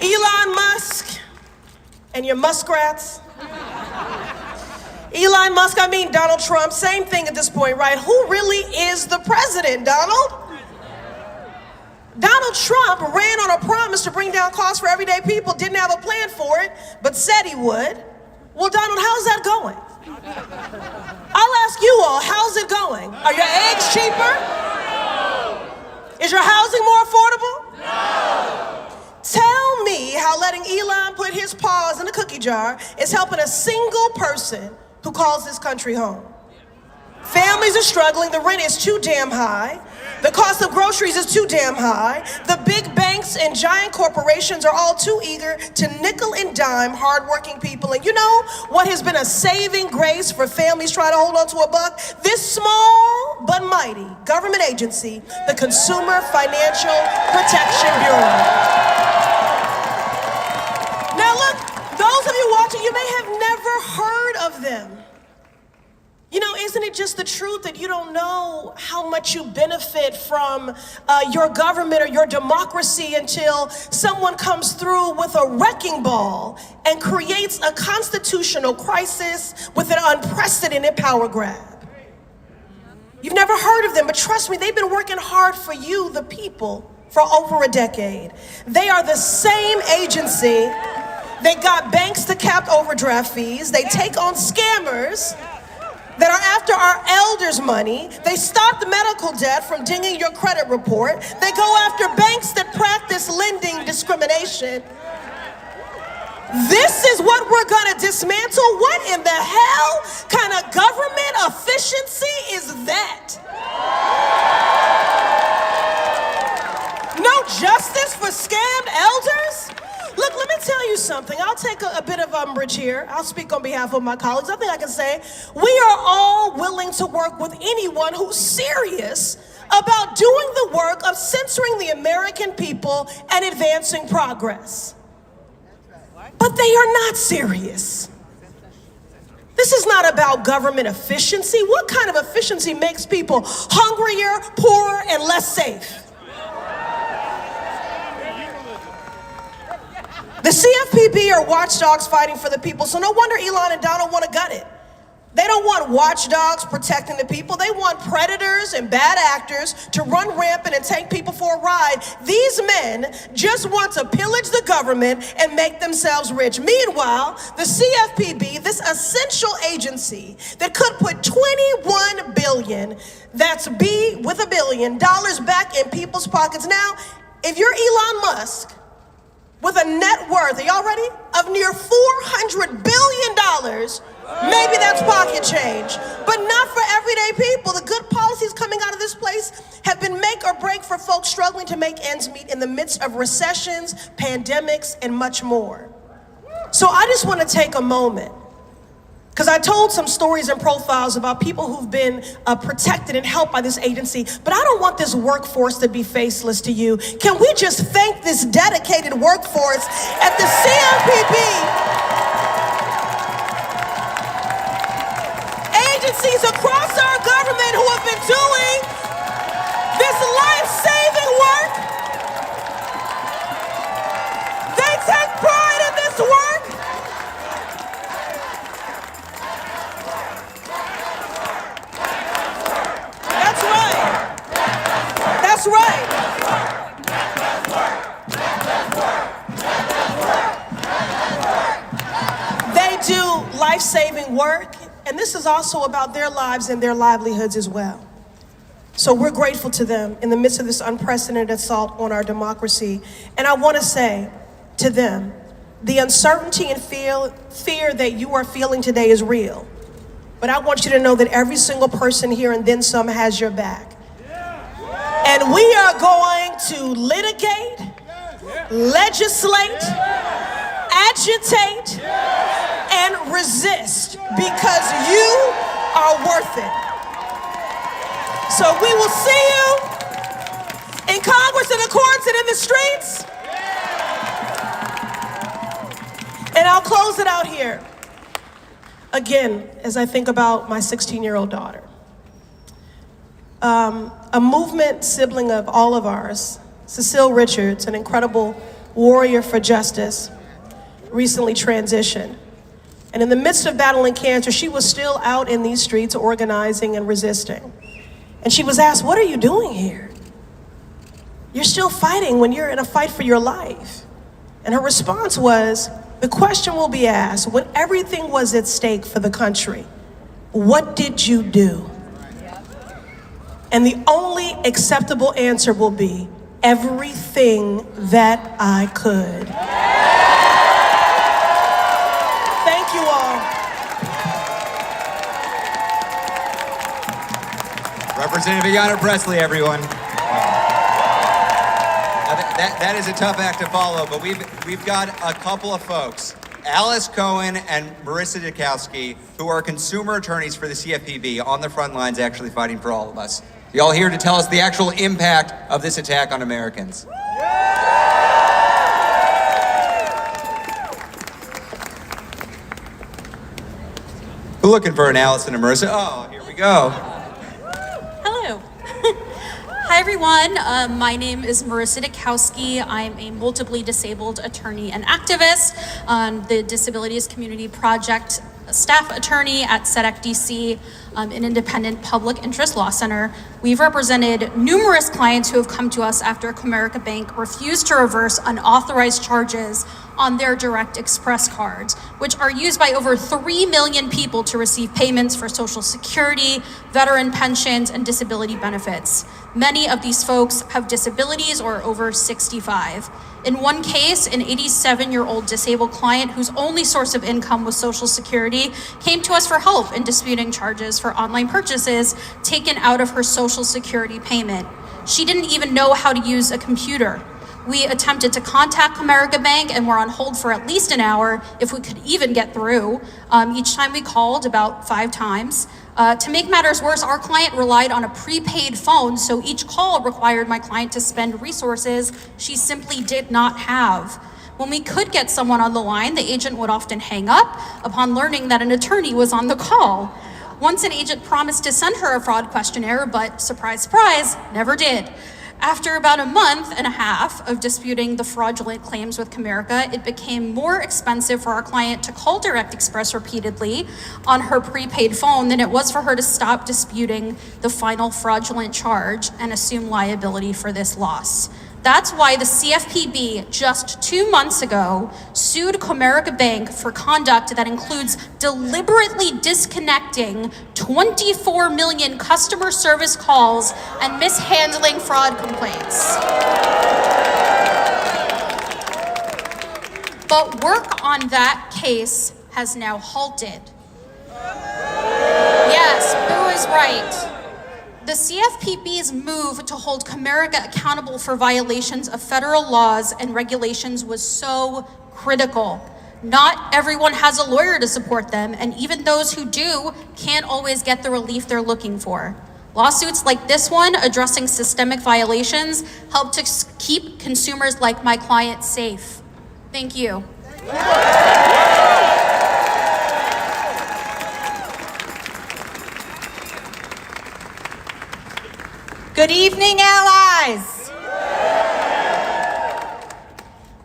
Elon Musk and your muskrats. Elon Musk, I mean Donald Trump, same thing at this point, right? Who really is the president, Donald? Donald Trump ran on a promise to bring down costs for everyday people, didn't have a plan for it, but said he would. Well, Donald, how's that going? I'll ask you all, how's it going? Are your eggs cheaper? No. Is your housing more affordable? No. Tell me how letting Elon put his paws in a cookie jar is helping a single person who calls this country home. Families are struggling, the rent is too damn high. The cost of groceries is too damn high. The big banks and giant corporations are all too eager to nickel and dime hardworking people. And you know what has been a saving grace for families trying to hold on to a buck? This small but mighty government agency, the Consumer Financial Protection Bureau. Now look, those of you watching, you may have never heard of them. You know, isn't it just the truth that you don't know how much you benefit from your government or your democracy until someone comes through with a wrecking ball and creates a constitutional crisis with an unprecedented power grab? You've never heard of them, but trust me, they've been working hard for you, the people, for over a decade. They are the same agency. They got banks to cap overdraft fees. They take on scammers that are after our elders' money. They stop the medical debt from dinging your credit report. They go after banks that practice lending discrimination. This is what we're gonna dismantle? What in the hell kind of government efficiency is that? No justice for scammed elders? Look, let me tell you something. I'll take a bit of umbrage here. I'll speak on behalf of my colleagues. I think I can say we are all willing to work with anyone who's serious about doing the work of censoring the American people and advancing progress. But they are not serious. This is not about government efficiency. What kind of efficiency makes people hungrier, poorer, and less safe? The CFPB are watchdogs fighting for the people, so no wonder Elon and Donald want to gut it. They don't want watchdogs protecting the people. They want predators and bad actors to run rampant and take people for a ride. These men just want to pillage the government and make themselves rich. Meanwhile, the CFPB, this essential agency that could put $21 billion, that's B with $1 billion, back in people's pockets. Now, if you're Elon Musk, with a net worth, are y'all ready? Of near $400 billion, maybe that's pocket change, but not for everyday people. The good policy policies coming out of this place have been make or break for folks struggling to make ends meet in the midst of recessions, pandemics, and much more. So I just want to take a moment, because I told some stories and profiles about people who've been protected and helped by this agency, but I don't want this workforce to be faceless to you. Can we just thank this dedicated workforce at the CFPB? Agencies across our government who have been doing this life-saving work. They take pride in this work. That's right. That's right. They do life-saving work, and this is also about their lives and their livelihoods as well. So we're grateful to them in the midst of this unprecedented assault on our democracy. And I want to say to them, the uncertainty and fear that you are feeling today is real. But I want you to know that every single person here and then some has your back. And we are going to litigate, legislate, agitate, and resist because you are worth it. So we will see you in Congress, in the courts, and in the streets. And I'll close it out here. Again, as I think about my 16-year-old daughter. A movement sibling of all of ours, Cecile Richards, an incredible warrior for justice, recently transitioned. And in the midst of battling cancer, she was still out in these streets organizing and resisting. And she was asked, "What are you doing here? You're still fighting when you're in a fight for your life." And her response was, the question will be asked, when everything was at stake for the country, what did you do? And the only acceptable answer will be, everything that I could. Thank you all. Representative Ayanna Pressley, everyone. That is a tough act to follow, but we've got a couple of folks, Alice Cohen and Marissa Dukowski, who are consumer attorneys for the CFPB, on the front lines actually fighting for all of us. Y'all here to tell us the actual impact of this attack on Americans. We're looking for an Alice and a Marissa. Oh, here we go. Hello. Hi, everyone. My name is Marissa Dukowski. I'm a multiply disabled attorney and activist on the Disabilities Community Project staff attorney at SEDEC DC, an independent public interest law center. We've represented numerous clients who have come to us after Comerica Bank refused to reverse unauthorized charges on their Direct Express cards, which are used by over 3 million people to receive payments for Social Security, veteran pensions, and disability benefits. Many of these folks have disabilities or are over 65. In one case, an 87-year-old disabled client whose only source of income was Social Security came to us for help in disputing charges for online purchases taken out of her Social Security payment. She didn't even know how to use a computer. We attempted to contact Comerica Bank and were on hold for at least an hour, if we could even get through. Each time we called, about 5 times. To make matters worse, our client relied on a prepaid phone, so each call required my client to spend resources she simply did not have. When we could get someone on the line, the agent would often hang up upon learning that an attorney was on the call. Once an agent promised to send her a fraud questionnaire, but surprise, surprise, never did. After about a month and a half of disputing the fraudulent claims with Comerica, it became more expensive for our client to call Direct Express repeatedly on her prepaid phone than it was for her to stop disputing the final fraudulent charge and assume liability for this loss. That's why the CFPB just 2 months ago sued Comerica Bank for conduct that includes deliberately disconnecting 24 million customer service calls and mishandling fraud complaints. But work on that case has now halted. Yes, Boo is right. the CFPB's move to hold Comerica accountable for violations of federal laws and regulations was so critical. Not everyone has a lawyer to support them, and even those who do can't always get the relief they're looking for. Lawsuits like this one, addressing systemic violations, help to keep consumers like my client safe. Thank you. Good evening, allies.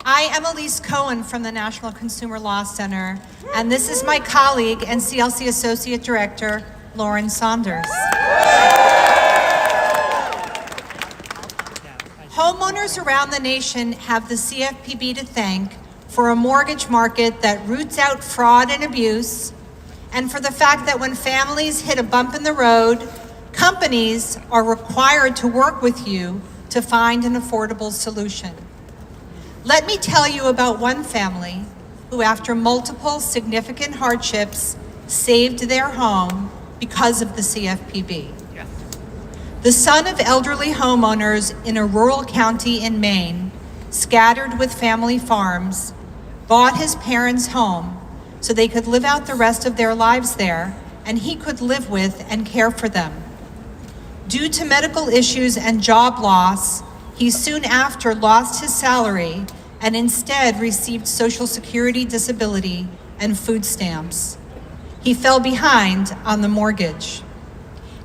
I am Elise Cohen from the National Consumer Law Center, and this is my colleague and CLC Associate Director, Lauren Saunders. Homeowners around the nation have the CFPB to thank for a mortgage market that roots out fraud and abuse, and for the fact that when families hit a bump in the road, companies are required to work with you to find an affordable solution. Let me tell you about one family who, after multiple significant hardships, saved their home because of the CFPB. The son of elderly homeowners in a rural county in Maine, scattered with family farms, bought his parents' home so they could live out the rest of their lives there and he could live with and care for them. Due to medical issues and job loss, he soon after lost his salary and instead received Social Security disability and food stamps. He fell behind on the mortgage.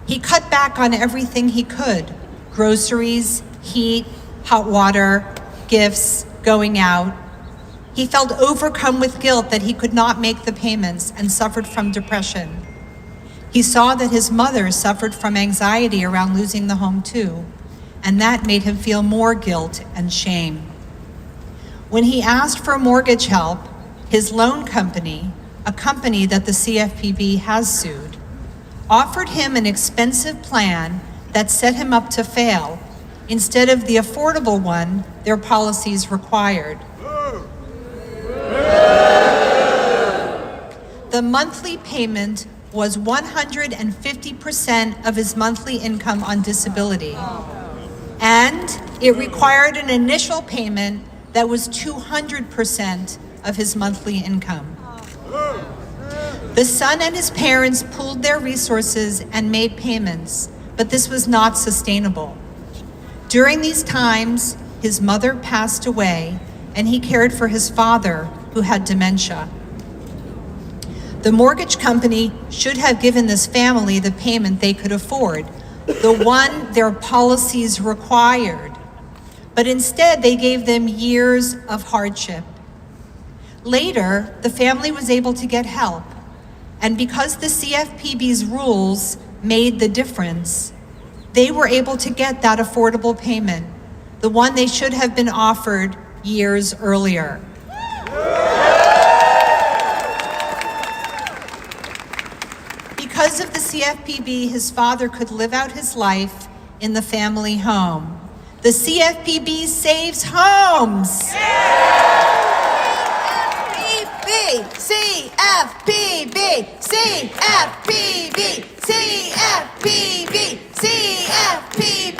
He cut back on everything he could: groceries, heat, hot water, gifts, going out. He felt overcome with guilt that he could not make the payments and suffered from depression. He saw that his mother suffered from anxiety around losing the home too, and that made him feel more guilt and shame. When he asked for mortgage help, his loan company, a company that the CFPB has sued, offered him an expensive plan that set him up to fail instead of the affordable one their policies required. The monthly payment was 150% of his monthly income on disability, and it required an initial payment that was 200% of his monthly income. The son and his parents pooled their resources and made payments, but this was not sustainable. During these times, his mother passed away, and he cared for his father, who had dementia. The mortgage company should have given this family the payment they could afford, the one their policies required, but instead they gave them years of hardship. Later, the family was able to get help, and because the CFPB's rules made the difference, they were able to get that affordable payment, the one they should have been offered years earlier. Because of the CFPB, his father could live out his life in the family home. The CFPB saves homes. CFPB, CFPB, CFPB, CFPB, CFPB.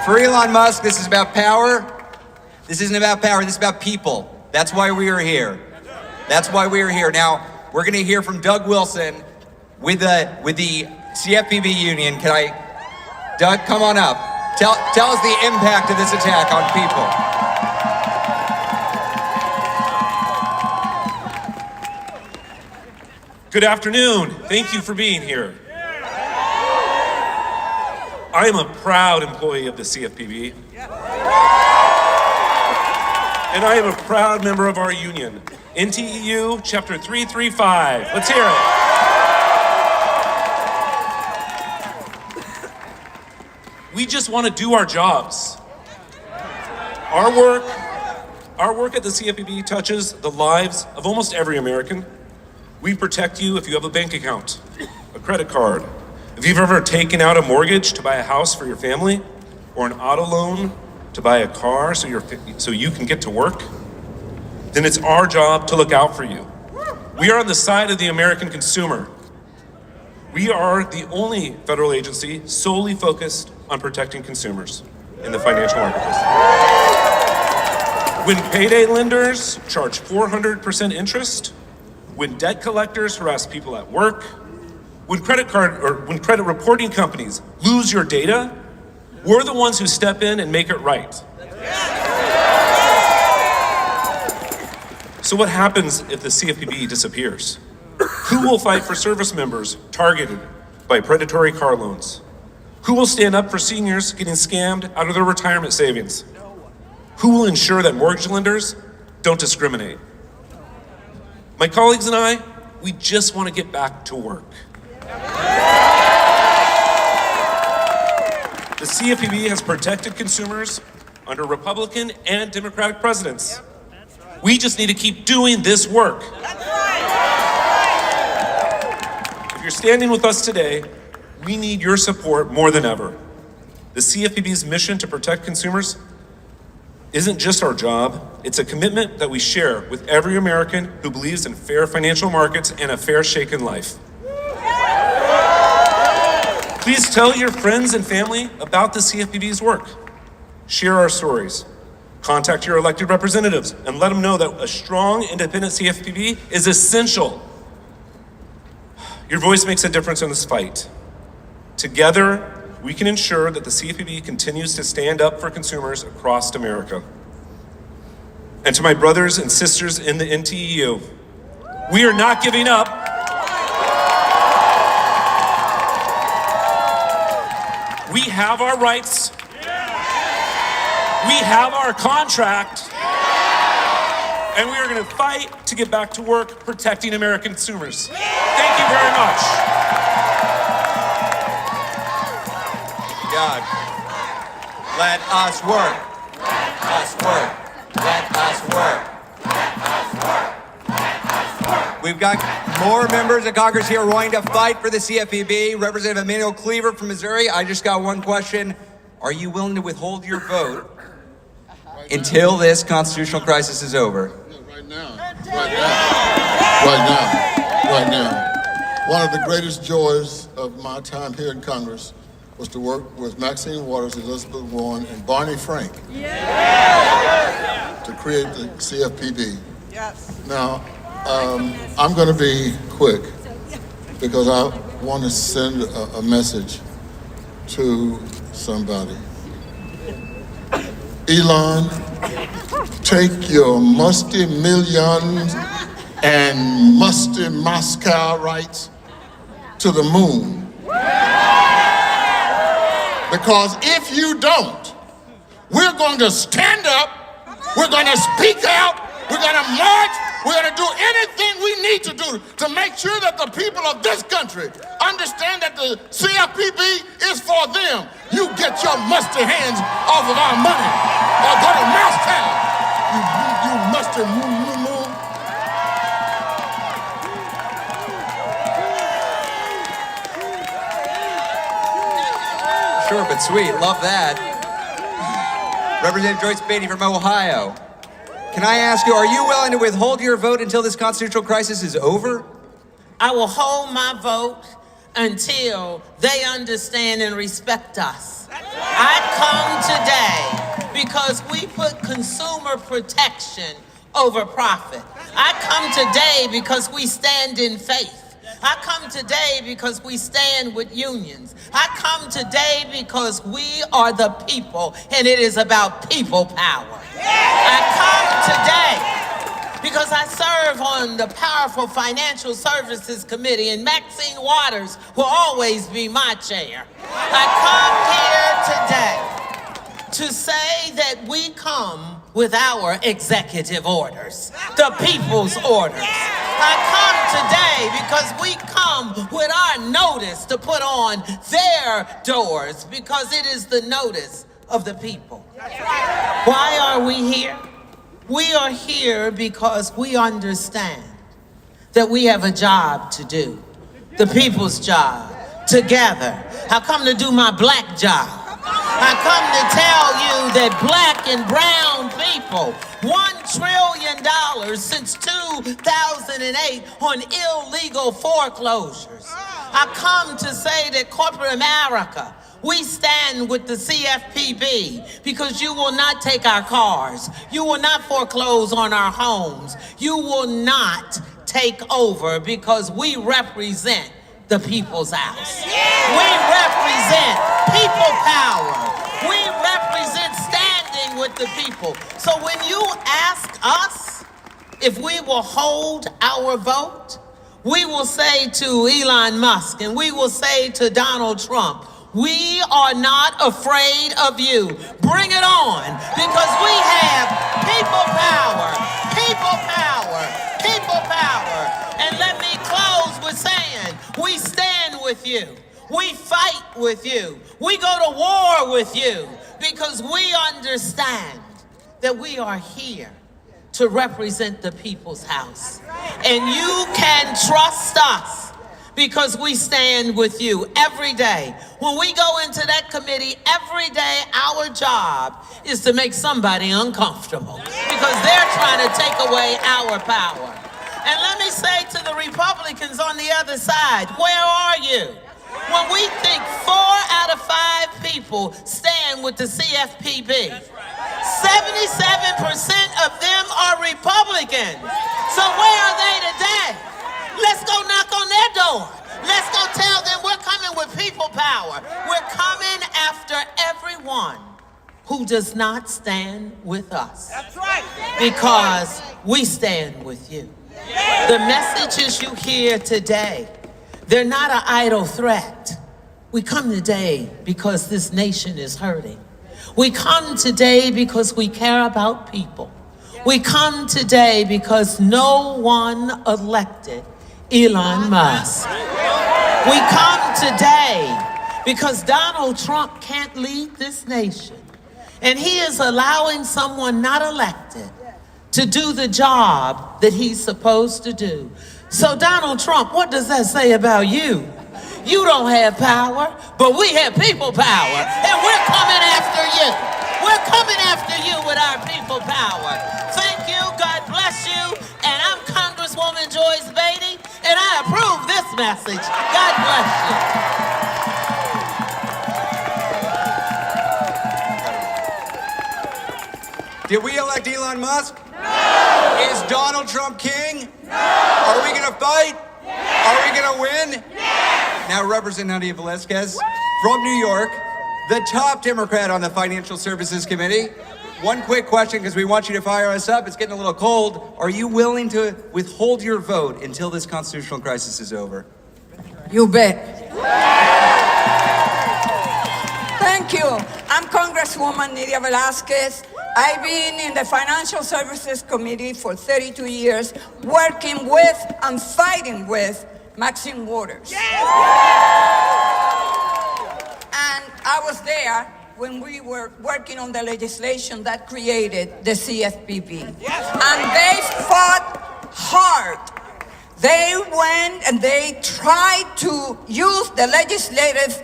For Elon Musk, this is about power. This isn't about power, this is about people. That's why we are here. That's why we are here. Now, we're gonna hear from Doug Wilson with the CFPB union. Doug, come on up. Tell us the impact of this attack on people. Good afternoon. Thank you for being here. I am a proud employee of the CFPB. And I am a proud member of our union, NTEU Chapter 335. Let's hear it. We just want to do our jobs. Our work at the CFPB touches the lives of almost every American. We protect you if you have a bank account, a credit card, if you've ever taken out a mortgage to buy a house for your family, or an auto loan, to buy a car so you can get to work, then it's our job to look out for you. We are on the side of the American consumer. We are the only federal agency solely focused on protecting consumers in the financial marketplace. When payday lenders charge 400% interest, when debt collectors harass people at work, when credit reporting companies lose your data, we're the ones who step in and make it right. So what happens if the CFPB disappears? Who will fight for service members targeted by predatory car loans? Who will stand up for seniors getting scammed out of their retirement savings? Who will ensure that mortgage lenders don't discriminate? My colleagues and I, we just want to get back to work. The CFPB has protected consumers under Republican and Democratic presidents. We just need to keep doing this work. If you're standing with us today, we need your support more than ever. The CFPB's mission to protect consumers isn't just our job, it's a commitment that we share with every American who believes in fair financial markets and a fair shake in life. Please tell your friends and family about the CFPB's work. Share our stories. Contact your elected representatives and let them know that a strong, independent CFPB is essential. Your voice makes a difference in this fight. Together, we can ensure that the CFPB continues to stand up for consumers across America. And to my brothers and sisters in the NTEU, we are not giving up. We have our rights. We have our contract. And we are going to fight to get back to work protecting American consumers. Thank you very much. God, let us work. Let us work. Let us work. Let us work. Let us work. We've got more members of Congress here wanting to fight for the CFPB. Representative Emmanuel Cleaver from Missouri, I just got one question. Are you willing to withhold your vote until this constitutional crisis is over? Right now. One of the greatest joys of my time here in Congress was to work with Maxine Waters, Elizabeth Warren, and Barney Frank to create the CFPB. Yes. Now, I'm going to be quick because I want to send a message to somebody. Elon, take your musty millions and musty Moscow rights to the moon. Because if you don't, we're going to stand up, we're going to speak out, we're going to march, we're going to do anything we need to do to make sure that the people of this country understand that the CFPB is for them. You get your musty hands off of our money or go to Moscow. You musty moon. Short but sweet, love that. Representative Joyce Beatty from Ohio. Can I ask you, are you willing to withhold your vote until this constitutional crisis is over? I will hold my vote until they understand and respect us. I come today because we put consumer protection over profit. I come today because we stand in faith. I come today because we stand with unions. I come today because we are the people, and it is about people power. I come today because I serve on the powerful Financial Services Committee, and Maxine Waters will always be my chair. I come here today to say that we come with our executive orders, the people's orders. I come today because we come with our notice to put on their doors because it is the notice of the people. Why are we here? We are here because we understand that we have a job to do, the people's job, together. I come to do my black job. I come to tell you that black and brown people, $1 trillion since 2008 on illegal foreclosures. I come to say that corporate America, we stand with the CFPB because you will not take our cars. You will not foreclose on our homes. You will not take over because we represent the people's house. We represent people power. We represent standing with the people. So when you ask us if we will hold our vote, we will say to Elon Musk and we will say to Donald Trump, we are not afraid of you. Bring it on, because we have people power, people power, people power. And let me close with saying, we stand with you. We fight with you. We go to war with you because we understand that we are here to represent the people's house. And you can trust us because we stand with you every day. When we go into that committee, every day our job is to make somebody uncomfortable because they're trying to take away our power. And let me say to the Republicans on the other side, where are you? When we think 4 out of 5 people stand with the CFPB, 77% of them are Republicans. So where are they today? Let's go knock on their door. Let's go tell them we're coming with people power. We're coming after everyone who does not stand with us. That's right. Because we stand with you. The messages you hear today, they're not an idle threat. We come today because this nation is hurting. We come today because we care about people. We come today because no one elected Elon Musk. We come today because Donald Trump can't lead this nation. And he is allowing someone not elected to do the job that he's supposed to do. So Donald Trump, what does that say about you? You don't have power, but we have people power. And we're coming after you. We're coming after you with our people power. Thank you, God bless you. And I'm Congresswoman Joyce Beatty, and I approve this message. God bless you. Did we elect Elon Musk? No! Is Donald Trump king? No! Are we gonna fight? Yes! Are we gonna win? Yes! Now, Representative Nadia Velasquez from New York, the top Democrat on the Financial Services Committee. One quick question, because we want you to fire us up. It's getting a little cold. Are you willing to withhold your vote until this constitutional crisis is over? You bet. Thank you. I'm Congresswoman Nadia Velasquez. I've been in the Financial Services Committee for 32 years, working with and fighting with Maxine Waters. And I was there when we were working on the legislation that created the CFPB. And they fought hard. They went and they tried to use the legislative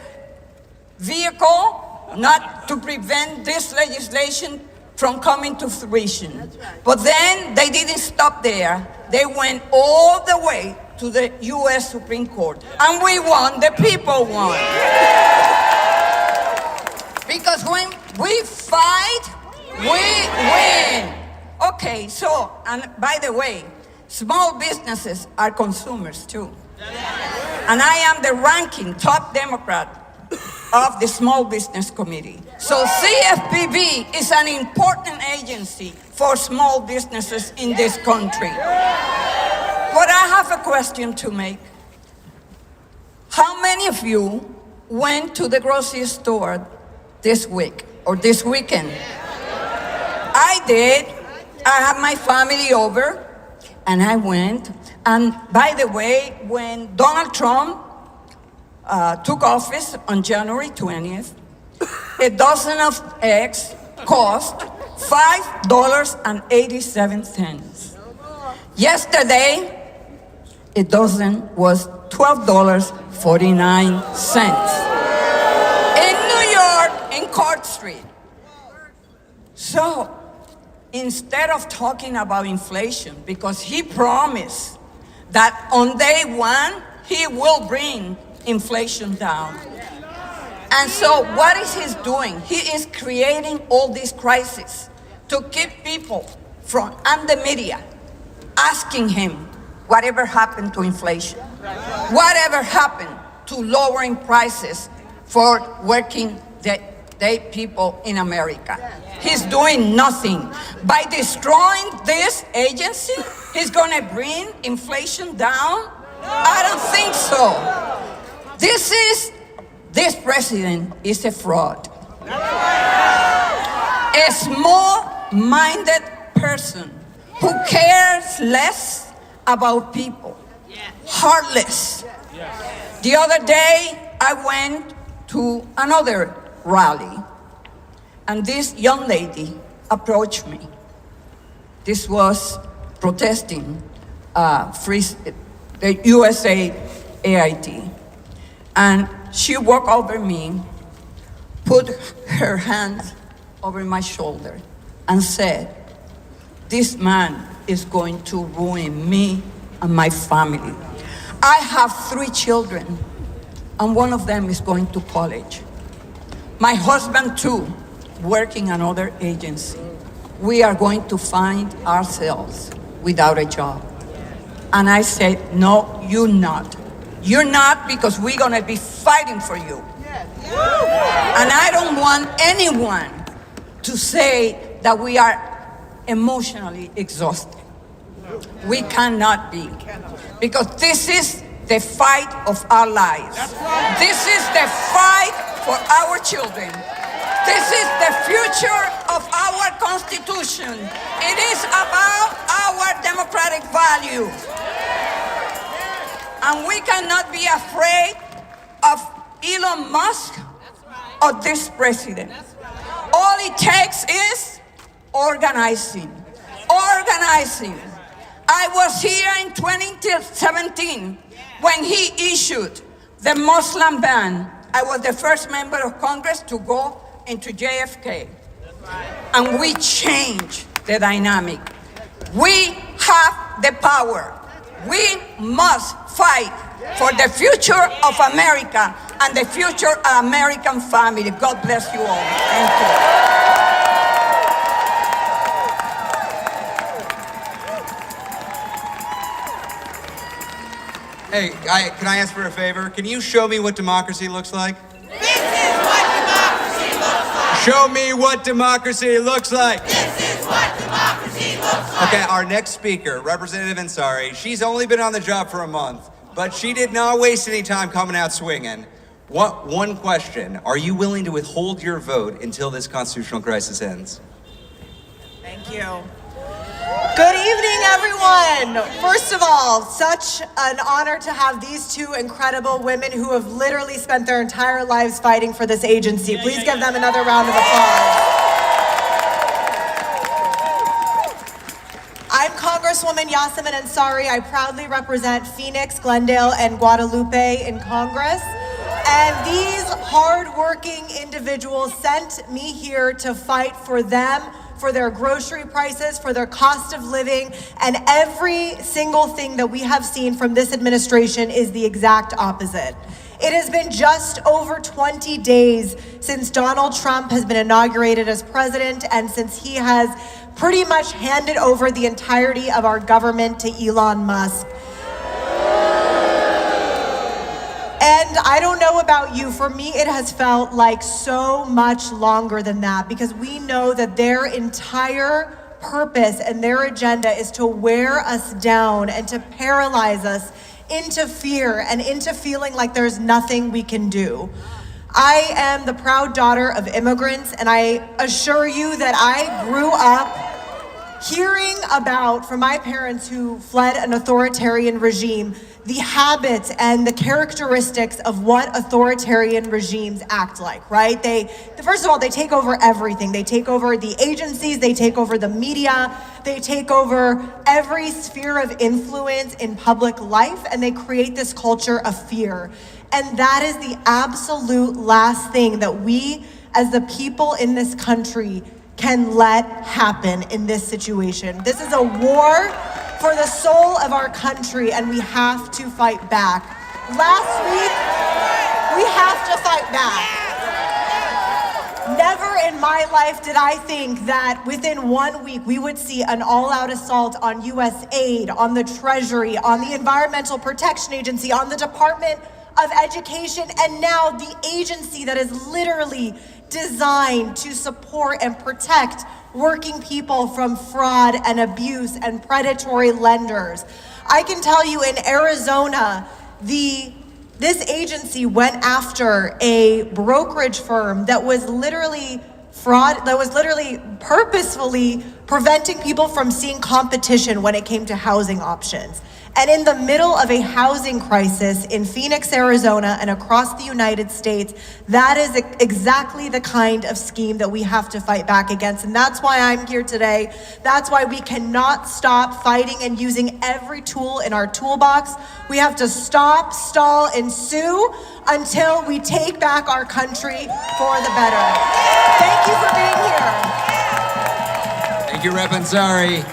vehicle not to prevent this legislation from coming to fruition. But then they didn't stop there. They went all the way to the U.S. Supreme Court. And we won, the people won. Because when we fight, we win. Okay, so, and by the way, small businesses are consumers too. And I am the ranking top Democrat of the Small Business Committee. So CFPB is an important agency for small businesses in this country. But I have a question to make. How many of you went to the grocery store this week or this weekend? I did. I had my family over and I went. And by the way, when Donald Trump took office on January 20th, a dozen of eggs cost $5.87. Yesterday, a dozen was $12.49. In New York, in Court Street, So instead of talking about inflation, because he promised that on day one, he will bring inflation down. And so what is he doing? He is creating all these crises to keep people from, and the media, asking him, whatever happened to inflation? Whatever happened to lowering prices for working day people in America? He's doing nothing. By destroying this agency, he's gonna bring inflation down? I don't think so. This president is a fraud. A small-minded person who cares less about people. Heartless. The other day, I went to another rally, and this young lady approached me. This was protesting the USA AIT. And she walked over me, put her hand over my shoulder, and said, "This man is going to ruin me and my family. I have 3 children, and one of them is going to college. My husband too, working another agency. We are going to find ourselves without a job." And I said, "No, you're not. You're not, because we're gonna be fighting for you." And I don't want anyone to say that we are emotionally exhausted. We cannot be, because this is the fight of our lives. This is the fight for our children. This is the future of our Constitution. It is about our democratic values. And we cannot be afraid of Elon Musk or this president. All it takes is organizing. Organizing. I was here in 2017 when he issued the Muslim ban. I was the first member of Congress to go into JFK. And we changed the dynamic. We have the power. We must fight for the future of America and the future of American family. God bless you all. Thank you. Hey, can I ask for a favor? Can you show me what democracy looks like? This is what democracy looks like. Show me what democracy looks like. This is what democracy looks like. Okay, our next speaker, Representative Ansari, she's only been on the job for a month, but she did not waste any time coming out swinging. One question, are you willing to withhold your vote until this constitutional crisis ends? Thank you. Good evening, everyone. First of all, such an honor to have these 2 incredible women who have literally spent their entire lives fighting for this agency. Please give them another round of applause. I'm Congresswoman Yasamin Ansari. I proudly represent Phoenix, Glendale, and Guadalupe in Congress. And these hardworking individuals sent me here to fight for them, for their grocery prices, for their cost of living, and every single thing that we have seen from this administration is the exact opposite. It has been just over 20 days since Donald Trump has been inaugurated as president, and since he has pretty much handed over the entirety of our government to Elon Musk. And I don't know about you, for me it has felt like so much longer than that, because we know that their entire purpose and their agenda is to wear us down and to paralyze us into fear and into feeling like there's nothing we can do. I am the proud daughter of immigrants, and I assure you that I grew up hearing about, from my parents who fled an authoritarian regime, the habits and the characteristics of what authoritarian regimes act like, right? First of all, they take over everything. They take over the agencies, they take over the media, they take over every sphere of influence in public life, and they create this culture of fear. And that is the absolute last thing that we, as the people in this country, can let happen in this situation. This is a war for the soul of our country, and we have to fight back. Last week, we have to fight back. Never in my life did I think that within 1 week we would see an all-out assault on U.S. aid, on the Treasury, on the Environmental Protection Agency, on the Department of Education, and now the agency that is literally designed to support and protect working people from fraud and abuse and predatory lenders. I can tell you in Arizona, this agency went after a brokerage firm that was literally purposefully preventing people from seeing competition when it came to housing options. And in the middle of a housing crisis in Phoenix, Arizona, and across the United States, that is exactly the kind of scheme that we have to fight back against. And that's why I'm here today. That's why we cannot stop fighting and using every tool in our toolbox. We have to stop, stall, and sue until we take back our country for the better. Thank you for being here. Thank you, Rep. Ansari.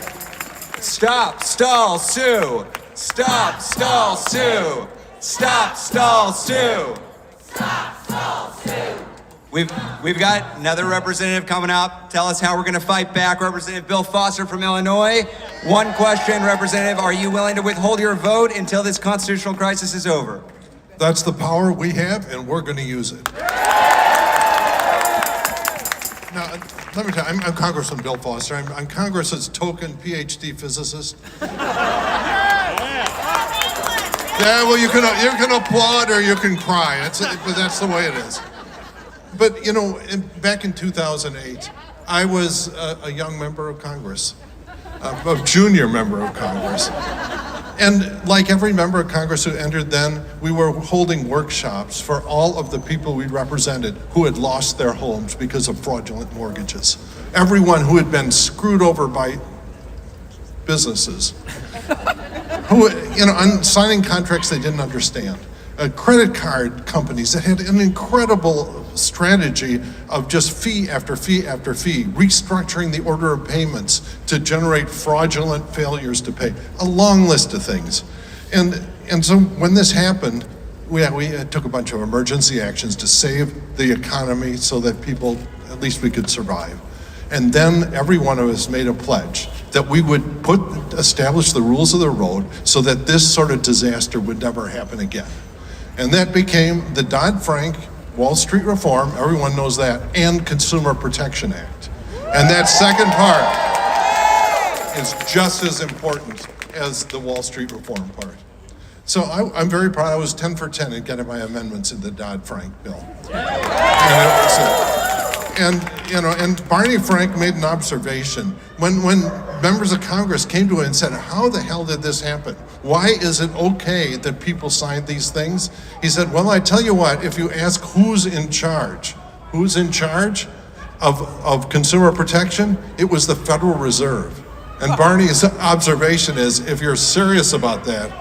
Stop, stall, sue. Stop, stall, sue. Stop, stall, sue. Stop, stall, sue. We've got another representative coming up. Tell us how we're going to fight back. Representative Bill Foster from Illinois. One question, Representative. Are you willing to withhold your vote until this constitutional crisis is over? That's the power we have, and we're going to use it. Now, let me tell you, I'm Congressman Bill Foster. I'm Congress's token PhD physicist. Yeah, well, you can applaud or you can cry. But that's the way it is. But, you know, back in 2008, I was a young member of Congress, a junior member of Congress. And like every member of Congress who entered then, we were holding workshops for all of the people we represented who had lost their homes because of fraudulent mortgages. Everyone who had been screwed over by businesses, who, you know, on signing contracts they didn't understand. Credit card companies that had an incredible strategy of just fee after fee after fee, restructuring the order of payments to generate fraudulent failures to pay. A long list of things. And so when this happened, we took a bunch of emergency actions to save the economy so that people, at least we could survive. And then every one of us made a pledge that we would establish the rules of the road so that this sort of disaster would never happen again. And that became the Dodd-Frank Wall Street Reform, everyone knows that, and Consumer Protection Act. And that second part is just as important as the Wall Street Reform part. So I'm very proud. I was 10 for 10 in getting my amendments in the Dodd-Frank bill. And Barney Frank made an observation. When members of Congress came to him and said, how the hell did this happen? Why is it okay that people signed these things? He said, well, I tell you what, if you ask who's in charge of consumer protection, it was the Federal Reserve. And Barney's observation is, if you're serious about that,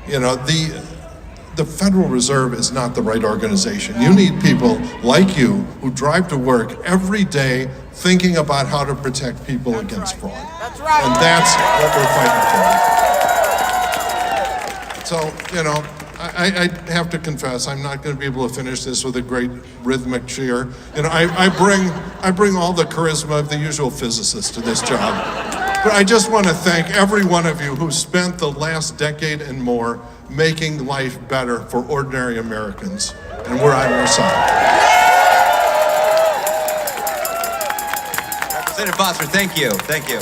you know, the Federal Reserve is not the right organization. You need people like you who drive to work every day thinking about how to protect people against fraud. That's right. And that's what we're fighting for. So, you know, I have to confess, I'm not going to be able to finish this with a great rhythmic cheer. You know, I bring all the charisma of the usual physicist to this job. But I just want to thank every one of you who spent the last decade and more making life better for ordinary Americans. And we're on your side. Representative Foster, thank you. Thank you.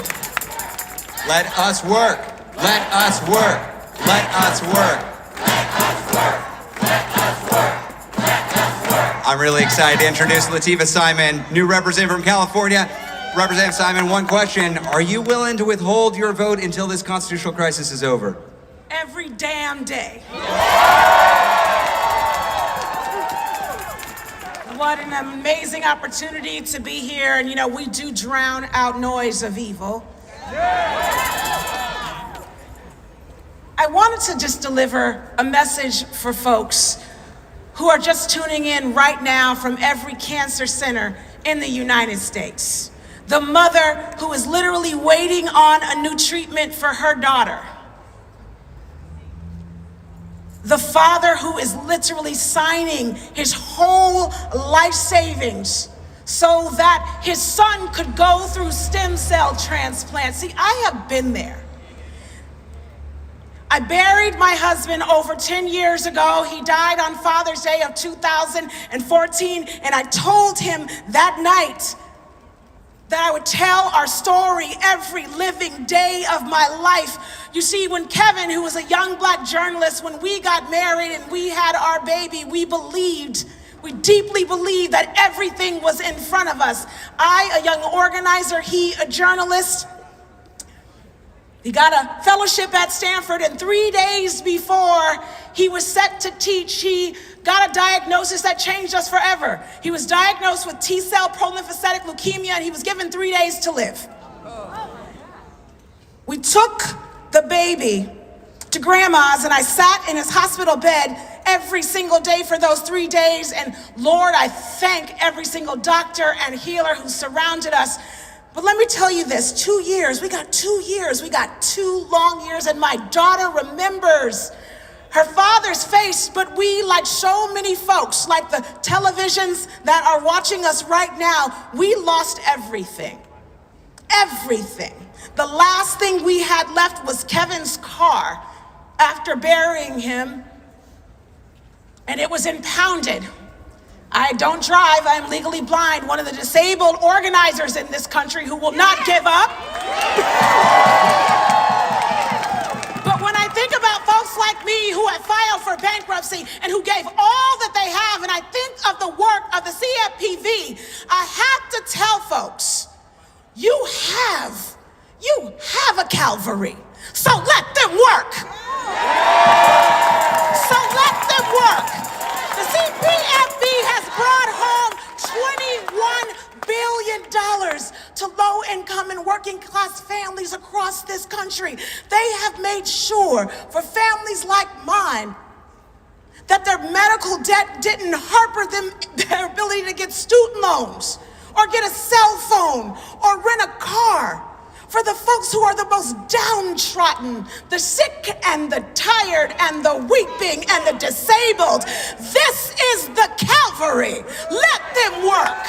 Let us work. Let us work. Let us work. Let us work. Let us work. Let us work. I'm really excited to introduce Latifah Simon, new representative from California. Representative Simon, one question. Are you willing to withhold your vote until this constitutional crisis is over? Every damn day. What an amazing opportunity to be here. And you know, we do drown out noise of evil. I wanted to just deliver a message for folks who are just tuning in right now from every cancer center in the United States. The mother who is literally waiting on a new treatment for her daughter. The father who is literally signing his whole life savings so that his son could go through stem cell transplant. See, I have been there. I buried my husband over 10 years ago. He died on Father's Day of 2014, and I told him that night that I would tell our story every living day of my life. You see, when Kevin, who was a young black journalist, when we got married and we had our baby, we deeply believed that everything was in front of us. I, a young organizer, he, a journalist. He got a fellowship at Stanford, and 3 days before he was set to teach, he got a diagnosis that changed us forever. He was diagnosed with T-cell prolymphocytic leukemia, and he was given 3 days to live. We took the baby to grandma's, and I sat in his hospital bed every single day for those 3 days, and Lord, I thank every single doctor and healer who surrounded us. But let me tell you this, 2 years, we got 2 years, we got 2 long years, and my daughter remembers her father's face, but we, like so many folks, like the televisions that are watching us right now, we lost everything. Everything. The last thing we had left was Kevin's car after burying him, and it was impounded. I don't drive, I am legally blind, one of the disabled organizers in this country who will not give up. But when I think about folks like me who have filed for bankruptcy and who gave all that they have, and I think of the work of the CFPB, I have to tell folks, you have a Calvary. So let them work. So let them work. The CFPB has brought home $21 billion to low-income and working-class families across this country. They have made sure for families like mine that their medical debt didn't harbor them their ability to get student loans or get a cell phone or rent a car. For the folks who are the most downtrodden, the sick and the tired and the weeping and the disabled, this is the Calvary. Let them work.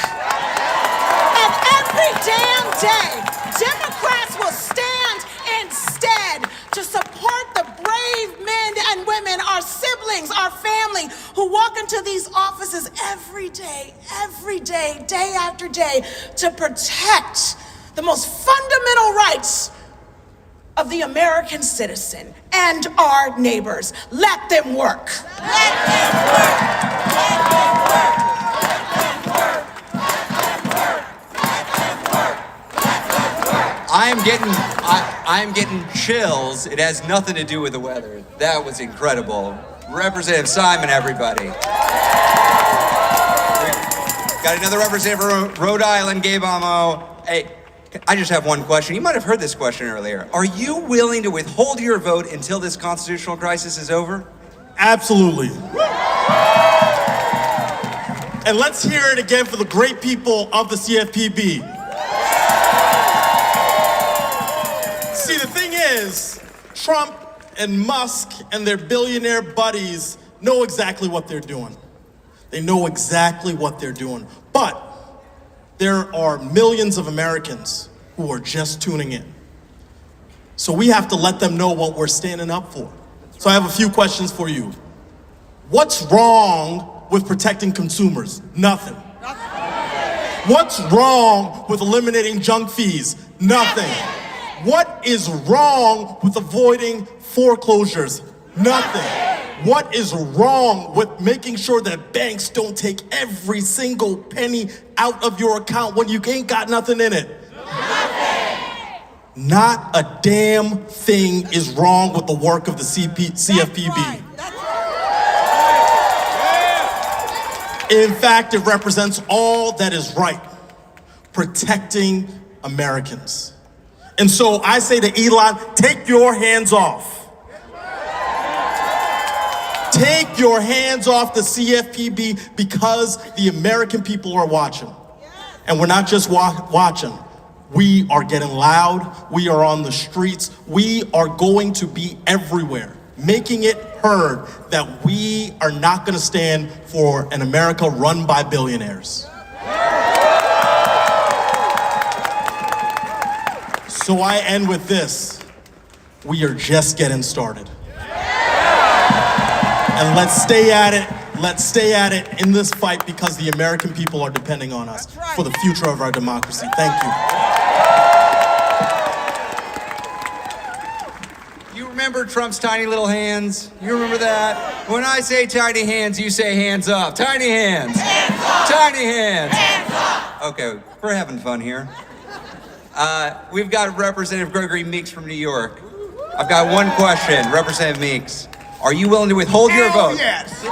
And every damn day, Democrats will stand instead to support the brave men and women, our siblings, our family, who walk into these offices every day, day after day, to protect the most fundamental rights of the American citizen and our neighbors. Let them work. Let them work. Let them work. Let them work. Let them work. Let them work. Let them work. I'm getting chills. It has nothing to do with the weather. That was incredible. Representative Simon, everybody. Got another representative from Rhode Island, Gabe Amo. Hey, I just have one question. You might have heard this question earlier. Are you willing to withhold your vote until this constitutional crisis is over? Absolutely. And let's hear it again for the great people of the CFPB. See, the thing is, Trump and Musk and their billionaire buddies know exactly what they're doing. They know exactly what they're doing. But there are millions of Americans who are just tuning in. So we have to let them know what we're standing up for. So I have a few questions for you. What's wrong with protecting consumers? Nothing. What's wrong with eliminating junk fees? Nothing. What is wrong with avoiding foreclosures? Nothing. What is wrong with making sure that banks don't take every single penny out of your account when you ain't got nothing in it? Nothing. Not a damn thing is wrong with the work of the CFPB. That's right. In fact, it represents all that is right, protecting Americans. And so I say to Elon, take your hands off. Take your hands off the CFPB because the American people are watching. And we're not just watching. We are getting loud. We are on the streets. We are going to be everywhere, making it heard that we are not going to stand for an America run by billionaires. So I end with this. We are just getting started. And let's stay at it. Let's stay at it in this fight because the American people are depending on us for the future of our democracy. Thank you. You remember Trump's tiny little hands? You remember that? When I say tiny hands, you say hands up. Tiny hands. Hands up. Tiny hands. Hands up. Okay, we're having fun here. We've got Representative Gregory Meeks from New York. I've got one question, Representative Meeks. Are you willing to withhold your vote? Yes.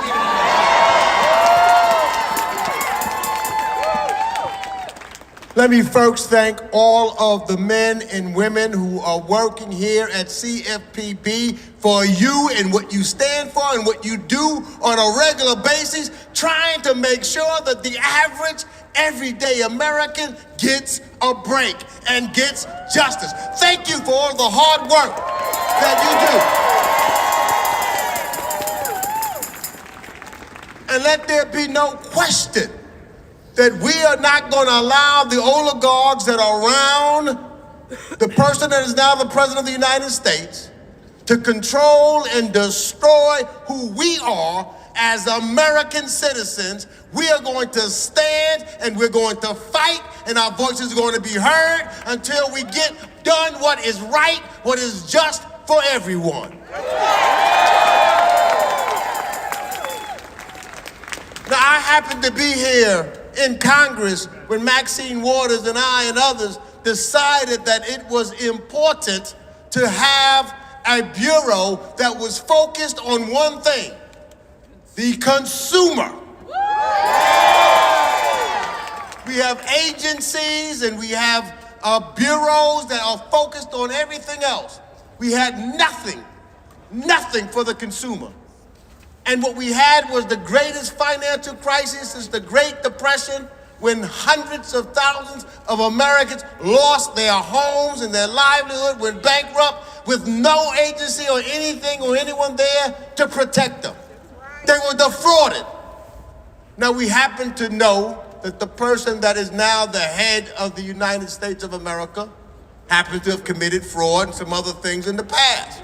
Let me first thank all of the men and women who are working here at CFPB for you and what you stand for and what you do on a regular basis, trying to make sure that the average, everyday American gets a break and gets justice. Thank you for all the hard work that you do. And let there be no question that we are not going to allow the oligarchs that are around the person that is now the President of the United States to control and destroy who we are as American citizens. We are going to stand and we're going to fight, and our voices are going to be heard until we get done what is right, what is just for everyone. Now, I happen to be here in Congress when Maxine Waters and I and others decided that it was important to have a bureau that was focused on one thing, the consumer. We have agencies and we have bureaus that are focused on everything else. We had nothing for the consumer. And what we had was the greatest financial crisis since the Great Depression, when hundreds of thousands of Americans lost their homes and their livelihood, went bankrupt with no agency or anything or anyone there to protect them. They were defrauded. Now we happen to know that the person that is now the head of the United States of America happens to have committed fraud and some other things in the past.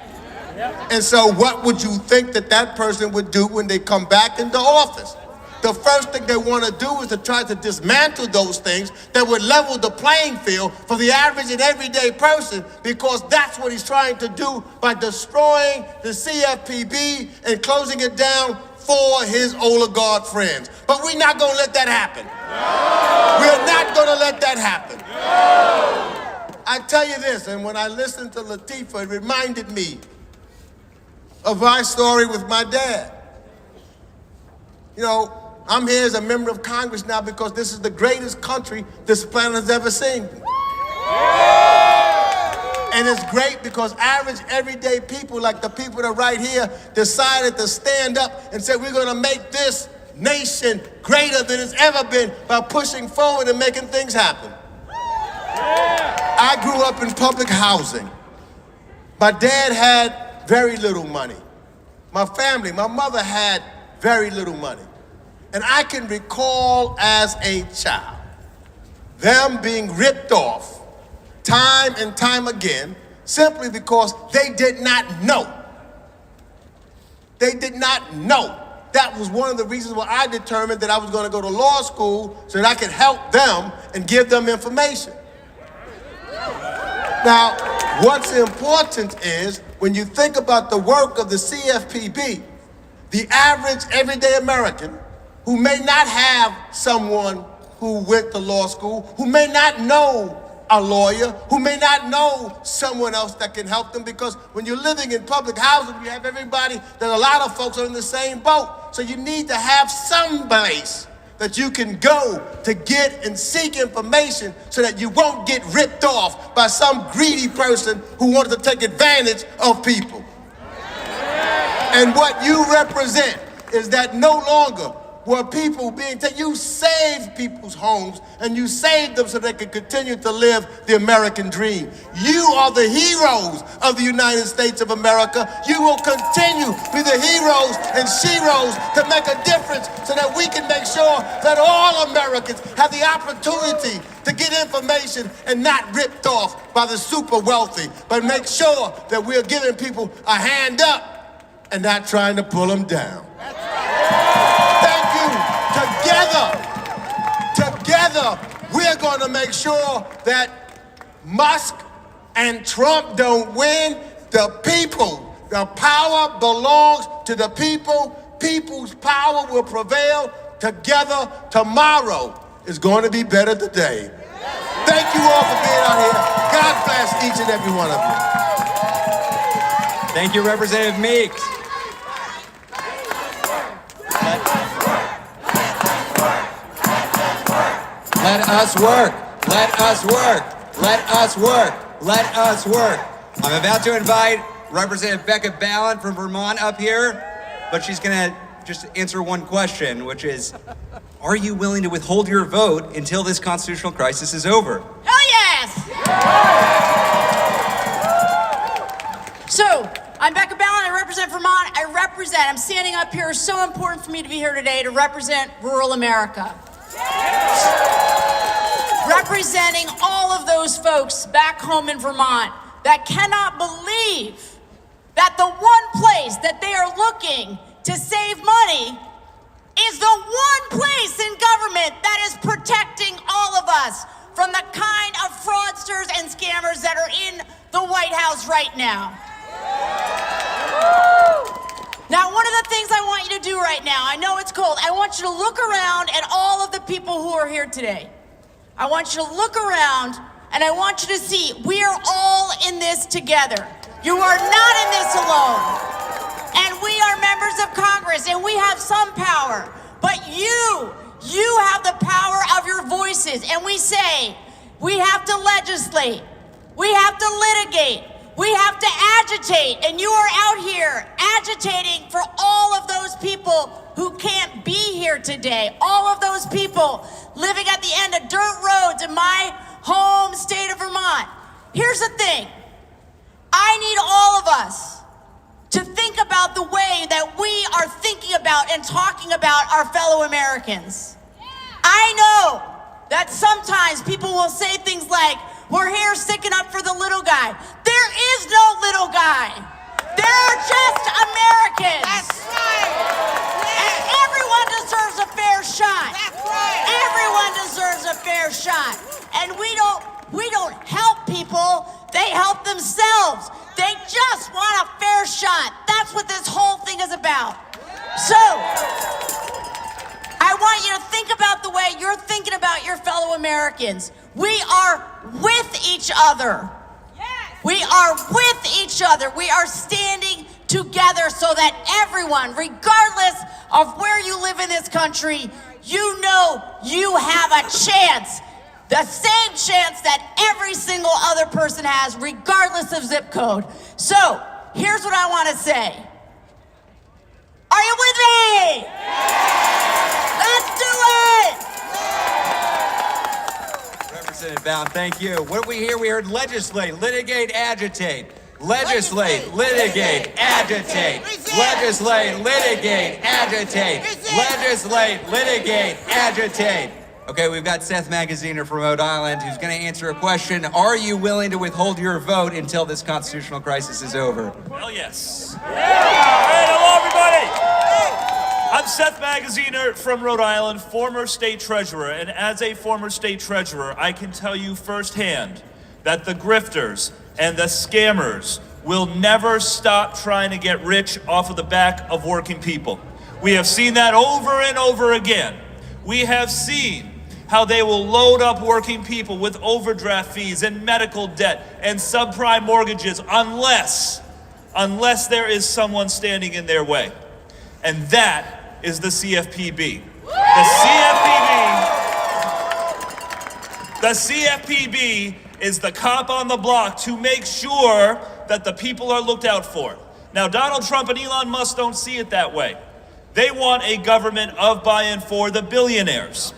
And so what would you think that that person would do when they come back into office? The first thing they want to do is to try to dismantle those things that would level the playing field for the average and everyday person, because that's what he's trying to do by destroying the CFPB and closing it down for his oligarch friends. But we're not going to let that happen. No. We're not going to let that happen. No. I tell you this, and when I listened to Latifah, it reminded me of my story with my dad. You know, I'm here as a member of Congress now because this is the greatest country this planet has ever seen. And it's great because average, everyday people like the people that are right here decided to stand up and say, we're going to make this nation greater than it's ever been by pushing forward and making things happen. I grew up in public housing. My dad had very little money. My family, my mother had very little money. And I can recall as a child them being ripped off time and time again simply because they did not know. They did not know. That was one of the reasons why I determined that I was going to go to law school so that I could help them and give them information. Now, what's important is when you think about the work of the CFPB, the average everyday American who may not have someone who went to law school, who may not know a lawyer, who may not know someone else that can help them, because when you're living in public housing, you have everybody, that a lot of folks are in the same boat. So you need to have some place that you can go to get and seek information so that you won't get ripped off by some greedy person who wanted to take advantage of people. And what you represent is that no longer where people being taken. You saved people's homes, and you saved them so they could continue to live the American dream. You are the heroes of the United States of America. You will continue to be the heroes and sheroes to make a difference so that we can make sure that all Americans have the opportunity to get information and not ripped off by the super wealthy, but make sure that we're giving people a hand up and not trying to pull them down. Thank you. Together, we're going to make sure that Musk and Trump don't win. The people, the power belongs to the people. People's power will prevail. Together, tomorrow is going to be better today. Thank you all for being out here. God bless each and every one of you. Thank you, Representative Meeks. Let us work. Let us work. Let us work. Let us work. I'm about to invite Representative Becca Balint from Vermont up here, but she's going to just answer one question, which is, are you willing to withhold your vote until this constitutional crisis is over? Hell yes! So, I'm Becca Balint, I represent Vermont. I'm standing up here. It's so important for me to be here today to represent rural America. Representing all of those folks back home in Vermont that cannot believe that the one place that they are looking to save money is the one place in government that is protecting all of us from the kind of fraudsters and scammers that are in the White House right now. Now, one of the things I want you to do right now, I know it's cold, I want you to look around at all of the people who are here today. I want you to look around and I want you to see we are all in this together. You are not in this alone. And we are members of Congress and we have some power. But you have the power of your voices. And we say we have to legislate. We have to litigate. We have to agitate. And you are out here agitating for all of those people who can't be here today. All of those people living at the end of dirt roads in my home state of Vermont. Here's the thing. I need all of us to think about the way that we are thinking about and talking about our fellow Americans. I know that sometimes people will say things like, we're here sticking up for the little guy. There is no little guy. There are just Americans. That's right. And everyone deserves a fair shot. That's right. Everyone deserves a fair shot. And we don't help people, they help themselves. They just want a fair shot. That's what this whole thing is about. So, I want you to think about the way you're thinking about your fellow Americans. We are with each other. We are with each other. We are standing together so that everyone, regardless of where you live in this country, you know you have a chance. The same chance that every single other person has, regardless of zip code. So, here's what I want to say. Are you with me? Let's do it! Representative Balint, thank you. What did we hear? We heard legislate, litigate, agitate. Legislate, litigate, agitate. Legislate, litigate, agitate. Legislate, litigate, agitate. Okay, we've got Seth Magaziner from Rhode Island who's going to answer a question. Are you willing to withhold your vote until this constitutional crisis is over? Hell yes. All right, hello everybody. I'm Seth Magaziner from Rhode Island, former state treasurer. And as a former state treasurer, I can tell you firsthand that the grifters and the scammers will never stop trying to get rich off of the back of working people. We have seen that over and over again. We have seen how they will load up working people with overdraft fees and medical debt and subprime mortgages unless there is someone standing in their way. And that is the CFPB. The CFPB is the cop on the block to make sure that the people are looked out for. Now, Donald Trump and Elon Musk don't see it that way. They want a government of, by, and for the billionaires.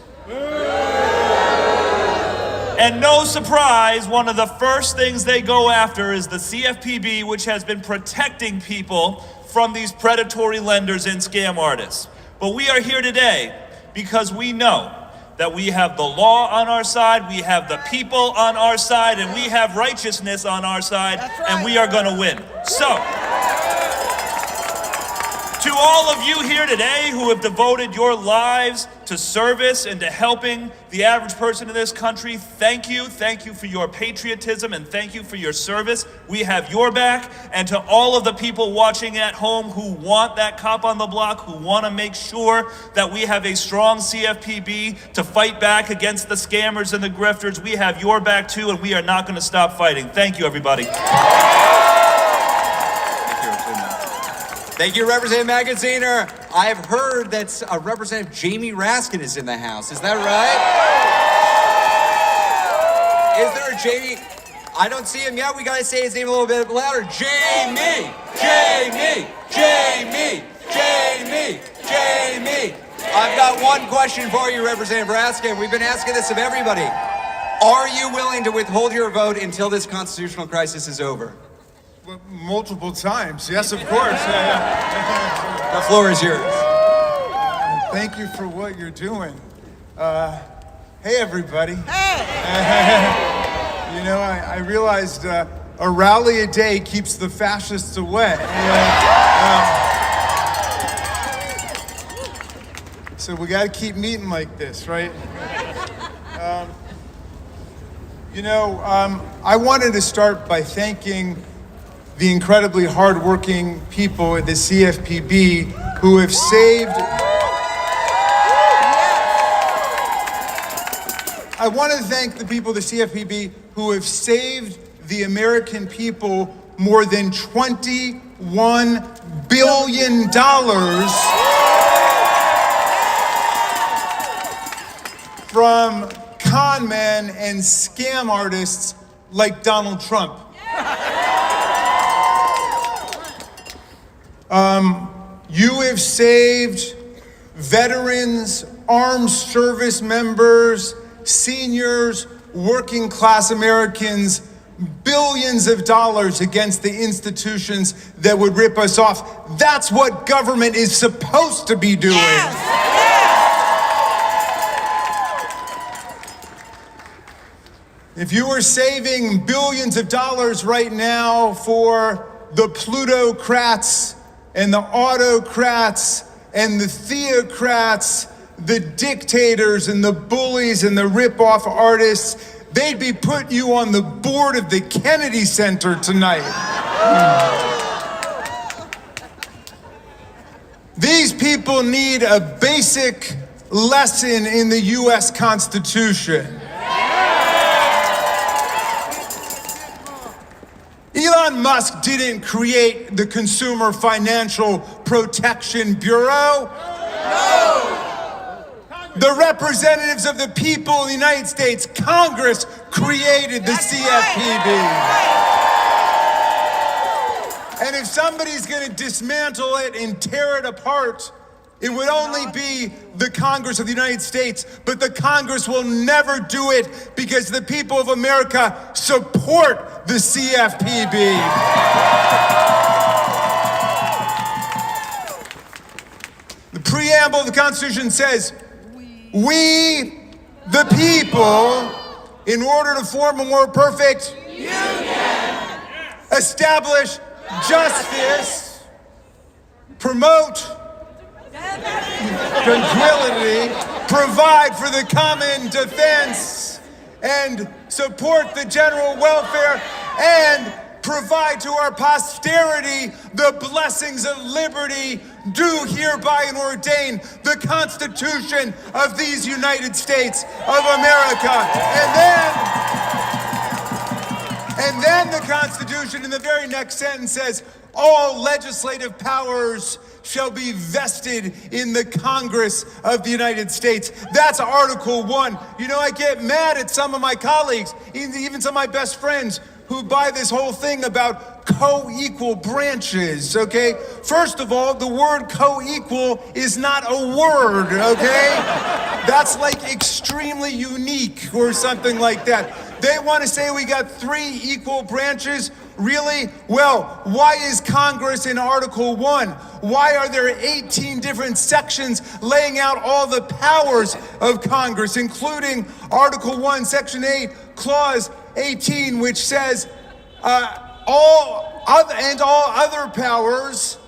And no surprise, one of the first things they go after is the CFPB, which has been protecting people from these predatory lenders and scam artists. But we are here today because we know that we have the law on our side, we have the people on our side, and we have righteousness on our side, and we are gonna win. So, to all of you here today who have devoted your lives to service and to helping the average person in this country, thank you. Thank you for your patriotism and thank you for your service. We have your back. And to all of the people watching at home who want that cop on the block, who want to make sure that we have a strong CFPB to fight back against the scammers and the grifters, we have your back too, and we are not going to stop fighting. Thank you, everybody. Thank you, Representative Magaziner. I've heard that Representative Jamie Raskin is in the house. Is that right? Is there a Jamie? I don't see him yet. We gotta say his name a little bit louder. Jamie! Jamie! Jamie! Jamie! Jamie! I've got one question for you, Representative Raskin. We've been asking this of everybody. Are you willing to withhold your vote until this constitutional crisis is over? Multiple times, yes, of course. Yeah. The floor is yours. Thank you for what you're doing. Hey, everybody. Hey. You know, I realized a rally a day keeps the fascists away. So we got to keep meeting like this, right? You know, I wanted to start by thanking the incredibly hardworking people at the CFPB who have saved. I want to thank the people of the CFPB who have saved the American people more than $21 billion from con men and scam artists like Donald Trump. You have saved veterans, armed service members, seniors, working class Americans, billions of dollars against the institutions that would rip us off. That's what government is supposed to be doing. Yes. If you were saving billions of dollars right now for the plutocrats and the autocrats and the theocrats, the dictators and the bullies and the rip-off artists, they'd be putting you on the board of the Kennedy Center tonight. These people need a basic lesson in the US Constitution. Elon Musk didn't create the Consumer Financial Protection Bureau. No! The representatives of the people of the United States, Congress, created the CFPB. And if somebody's going to dismantle it and tear it apart, it would only be the Congress of the United States, but the Congress will never do it because the people of America support the CFPB. The preamble of the Constitution says, we, the people, in order to form a more perfect union, establish justice, promote tranquility, provide for the common defense, and support the general welfare, and provide to our posterity the blessings of liberty, do hereby and ordain the Constitution of these United States of America. And then the Constitution in the very next sentence says, all legislative powers shall be vested in the Congress of the United States. That's Article 1. You know, I get mad at some of my colleagues, even some of my best friends, who buy this whole thing about co-equal branches, okay? First of all, the word co-equal is not a word, okay? That's like extremely unique or something like that. They want to say we got 3 equal branches. Really? Well, why is Congress in Article 1? Why are there 18 different sections laying out all the powers of Congress, including Article 1, Section 8, Clause 18, which says all other powers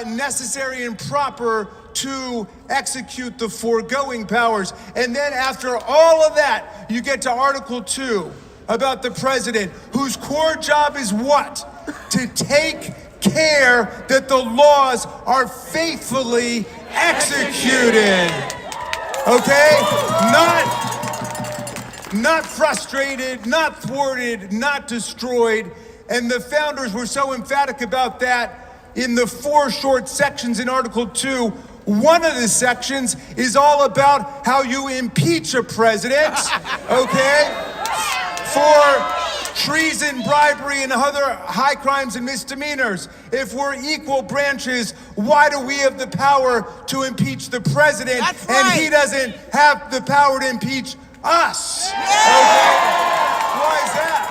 necessary and proper to execute the foregoing powers. And then after all of that, you get to Article 2 about the president, whose core job is what? To take care that the laws are faithfully executed. Okay? Not frustrated, not thwarted, not destroyed. And the founders were so emphatic about that in the 4 short sections in Article 2. One of the sections is all about how you impeach a president, okay? For treason, bribery, and other high crimes and misdemeanors. If we're equal branches, why do we have the power to impeach the president? That's and right. he doesn't have the power to impeach us? Okay? Why is that?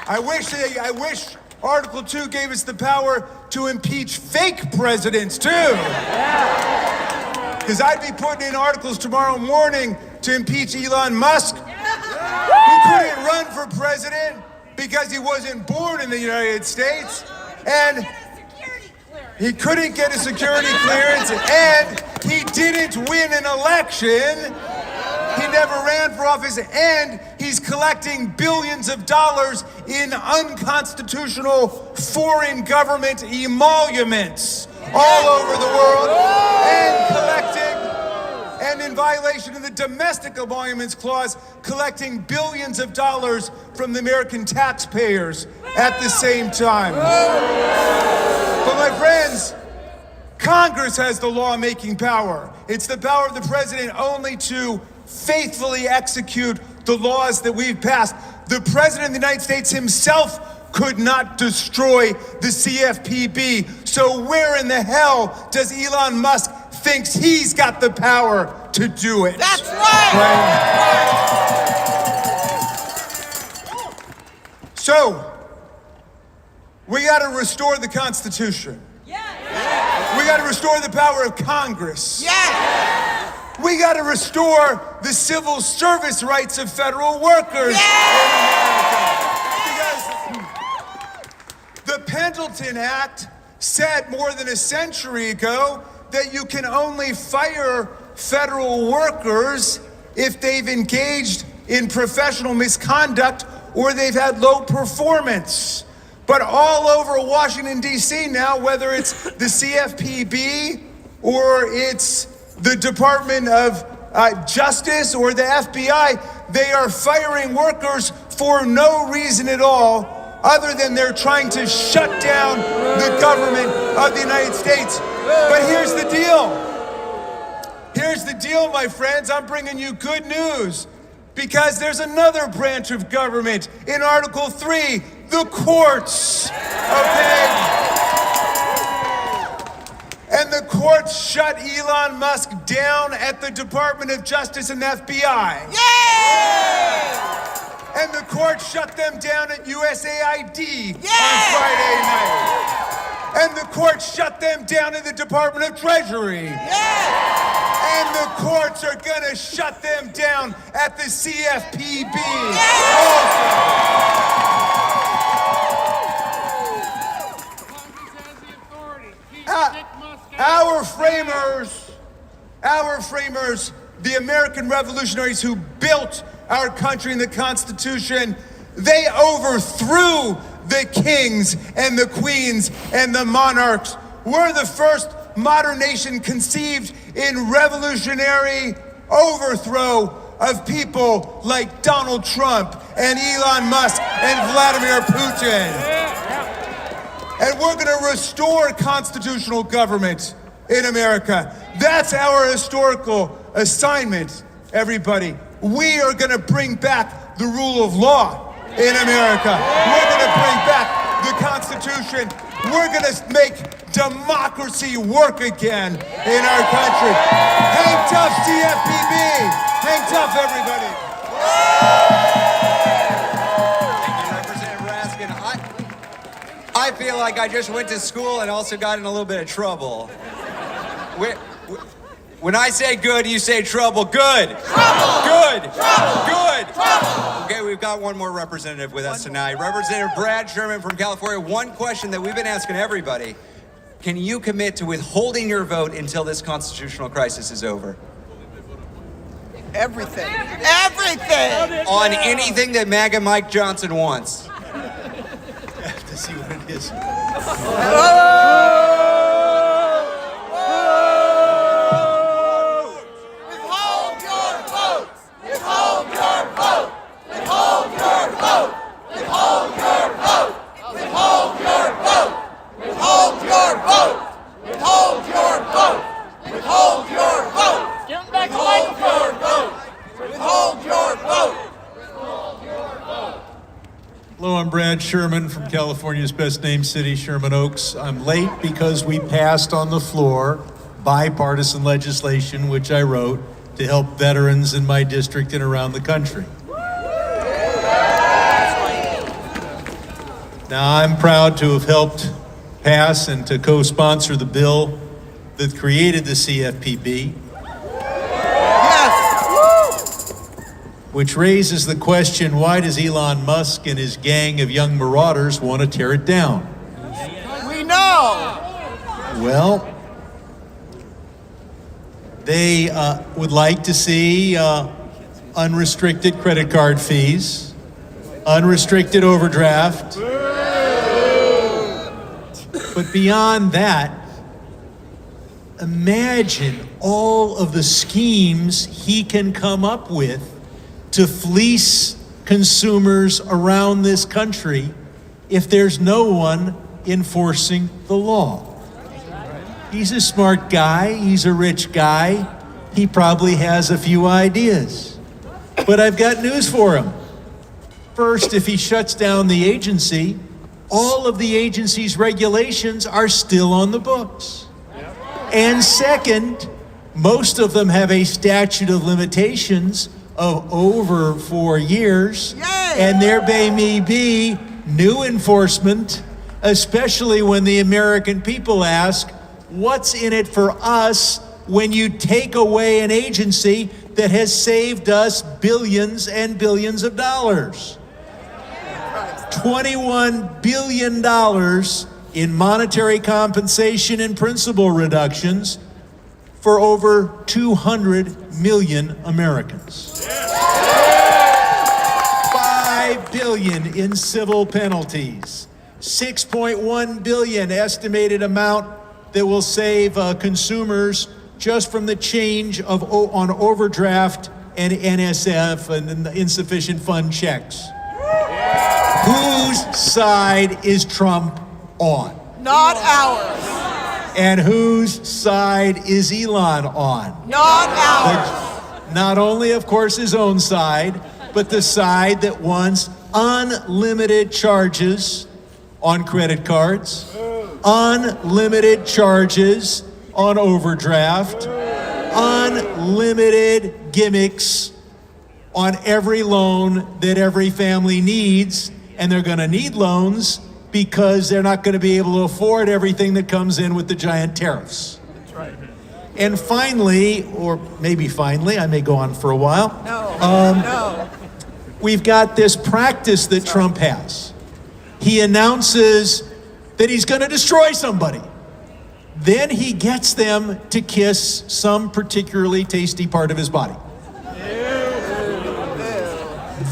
I wish Article 2 gave us the power to impeach fake presidents too. Because I'd be putting in articles tomorrow morning to impeach Elon Musk, who couldn't run for president because he wasn't born in the United States, and he couldn't get a security clearance, and he didn't win an election. He never ran for office, and he's collecting billions of dollars in unconstitutional foreign government emoluments all over the world, and in violation of the domestic emoluments clause, collecting billions of dollars from the American taxpayers at the same time. But my friends, Congress has the law-making power. It's the power of the president only to faithfully execute the laws that we've passed. The president of the United States himself could not destroy the CFPB. So where in the hell does Elon Musk thinks he's got the power to do it? That's right. So, we got to restore the Constitution. We got to restore the power of Congress. We got to restore the civil service rights of federal workers. Because the Pendleton Act said more than a century ago that you can only fire federal workers if they've engaged in professional misconduct or they've had low performance. But all over Washington, D.C. now, whether it's the CFPB or it's the Department of Justice or the FBI, they are firing workers for no reason at all other than they're trying to shut down the government of the United States. But here's the deal. Here's the deal, my friends. I'm bringing you good news because there's another branch of government in Article 3, the courts, okay? And the courts shut Elon Musk down at the Department of Justice and the FBI. And the courts shut them down at USAID on Friday night. And the courts shut them down in the Department of Treasury. And the courts are gonna shut them down at the CFPB. Our framers, the American revolutionaries who built our country and the Constitution, they overthrew the kings and the queens and the monarchs. We're the first modern nation conceived in revolutionary overthrow of people like Donald Trump and Elon Musk and Vladimir Putin. And we're going to restore constitutional government in America. That's our historical assignment, everybody. We are going to bring back the rule of law in America. We're going to bring back the Constitution. We're going to make democracy work again in our country. Hang tough, CFPB. Hang tough, everybody. I feel like I just went to school and also got in a little bit of trouble. When I say good, you say trouble. Good. Trouble. Good. Trouble. Good. Trouble. Okay, we've got one more representative with us tonight. Representative Brad Sherman from California. One question that we've been asking everybody. Can you commit to withholding your vote until this constitutional crisis is over? Everything. Everything. On anything that MAGA Mike Johnson wants. I have to see what it is. Withhold your vote! Withhold your vote! Withhold your vote! Withhold your vote! Withhold your vote! Withhold your vote! Withhold your vote! Withhold your vote! Give him back the microphone! Withhold your vote! Hello, I'm Brad Sherman from California's best named city, Sherman Oaks. I'm late because we passed on the floor bipartisan legislation, which I wrote to help veterans in my district and around the country. Now, I'm proud to have helped pass and to co-sponsor the bill that created the CFPB. Which raises the question, why does Elon Musk and his gang of young marauders want to tear it down? We know. Well, they would like to see unrestricted credit card fees, unrestricted overdraft. But beyond that, imagine all of the schemes he can come up with to fleece consumers around this country if there's no one enforcing the law. He's a smart guy, he's a rich guy, he probably has a few ideas. But I've got news for him. First, if he shuts down the agency, all of the agency's regulations are still on the books. And second, most of them have a statute of limitations of over 4 years, and there may be new enforcement, especially when the American people ask, what's in it for us when you take away an agency that has saved us billions and billions of dollars? $21 billion in monetary compensation and principal reductions for over 200 million Americans. $5 billion in civil penalties. $6.1 billion estimated amount that will save consumers just from the change on overdraft and NSF and insufficient fund checks. Whose side is Trump on? Not ours. And whose side is Elon on? Not ours. Not only, of course, his own side, but the side that wants unlimited charges on credit cards, unlimited charges on overdraft, unlimited gimmicks on every loan that every family needs, and they're going to need loans because they're not going to be able to afford everything that comes in with the giant tariffs. That's right. And finally, or maybe finally, I may go on for a while. No. We've got this practice that Trump has. He announces that he's going to destroy somebody. Then he gets them to kiss some particularly tasty part of his body.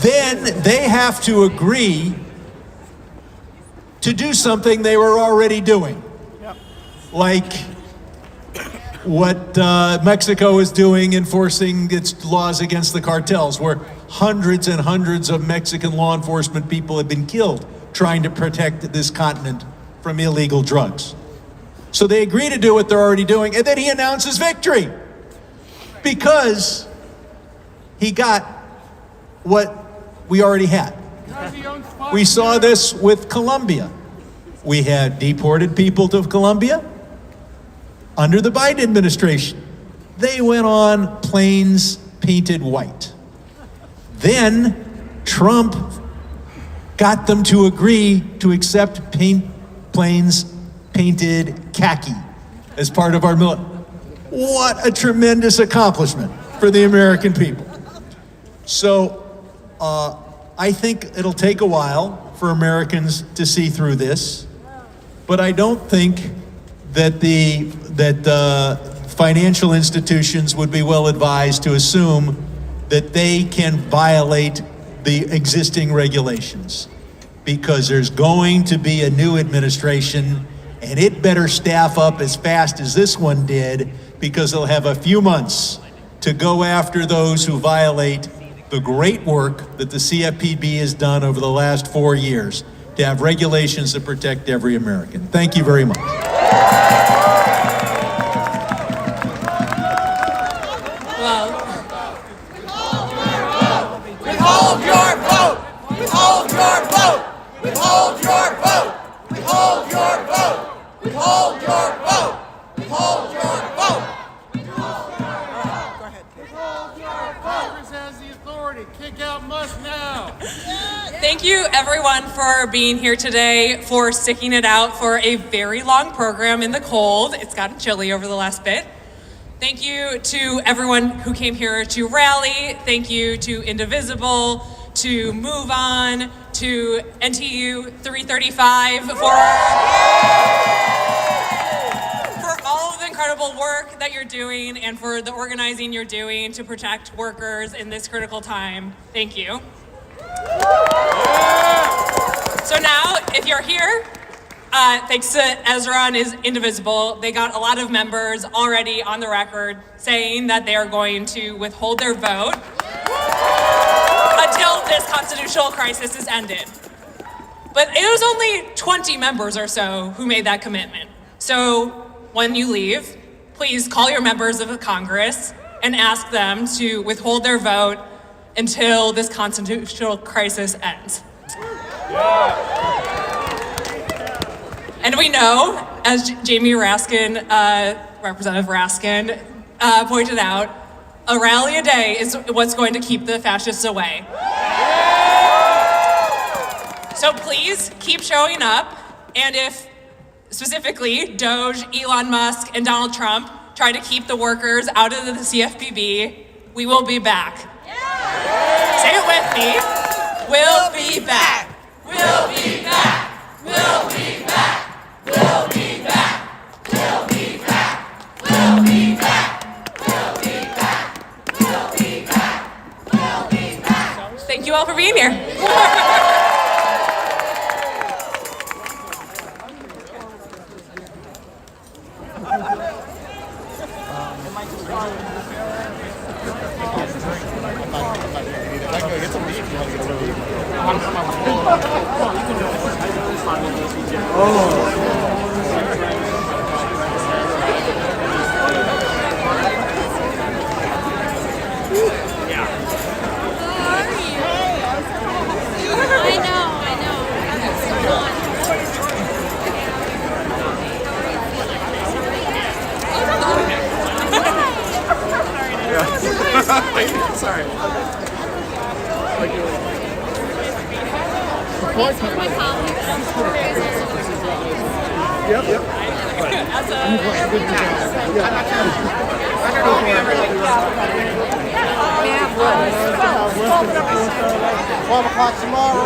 Then they have to agree to do something they were already doing. Like what Mexico is doing, enforcing its laws against the cartels, where hundreds and hundreds of Mexican law enforcement people have been killed trying to protect this continent from illegal drugs. So they agree to do what they're already doing, and then he announces victory because he got what we already had. We saw this with Colombia. We had deported people to Colombia under the Biden administration. They went on planes painted white. Then Trump got them to agree to accept planes painted khaki as part of our military. What a tremendous accomplishment for the American people. So I think it'll take a while for Americans to see through this, but I don't think that the financial institutions would be well advised to assume that they can violate the existing regulations, because there's going to be a new administration, and it better staff up as fast as this one did, because they'll have a few months to go after those who violate the great work that the CFPB has done over the last 4 years to have regulations that protect every American. Thank you very much. Withhold your vote! Withhold your vote! Withhold your vote! Withhold your vote! Withhold your vote! Withhold your vote! Congress has the authority. Kick out Musk now. Thank you, everyone, for being here today, for sticking it out for a very long program in the cold. It's gotten chilly over the last bit. Thank you to everyone who came here to rally. Thank you to Indivisible, to Move On, to NTU 335 for all of the incredible work that you're doing and for the organizing you're doing to protect workers in this critical time. Thank you. So now, if you're here, thanks to Ezra and his Indivisible, they got a lot of members already on the record saying that they are going to withhold their vote until this constitutional crisis is ended. But it was only 20 members or so who made that commitment. So when you leave, please call your members of the Congress and ask them to withhold their vote until this constitutional crisis ends. And we know, as Jamie Raskin, Representative Raskin, pointed out, a rally a day is what's going to keep the fascists away. So please keep showing up, and if specifically Doge, Elon Musk, and Donald Trump try to keep the workers out of the CFPB, we will be back. Say it with me. We'll be back. We'll be back. We'll be back. We'll be back. We'll be back. We'll be back. We'll be back. We'll be back. We'll be back. Thank you all for being here. Sorry. Yep. As a 12 o'clock tomorrow.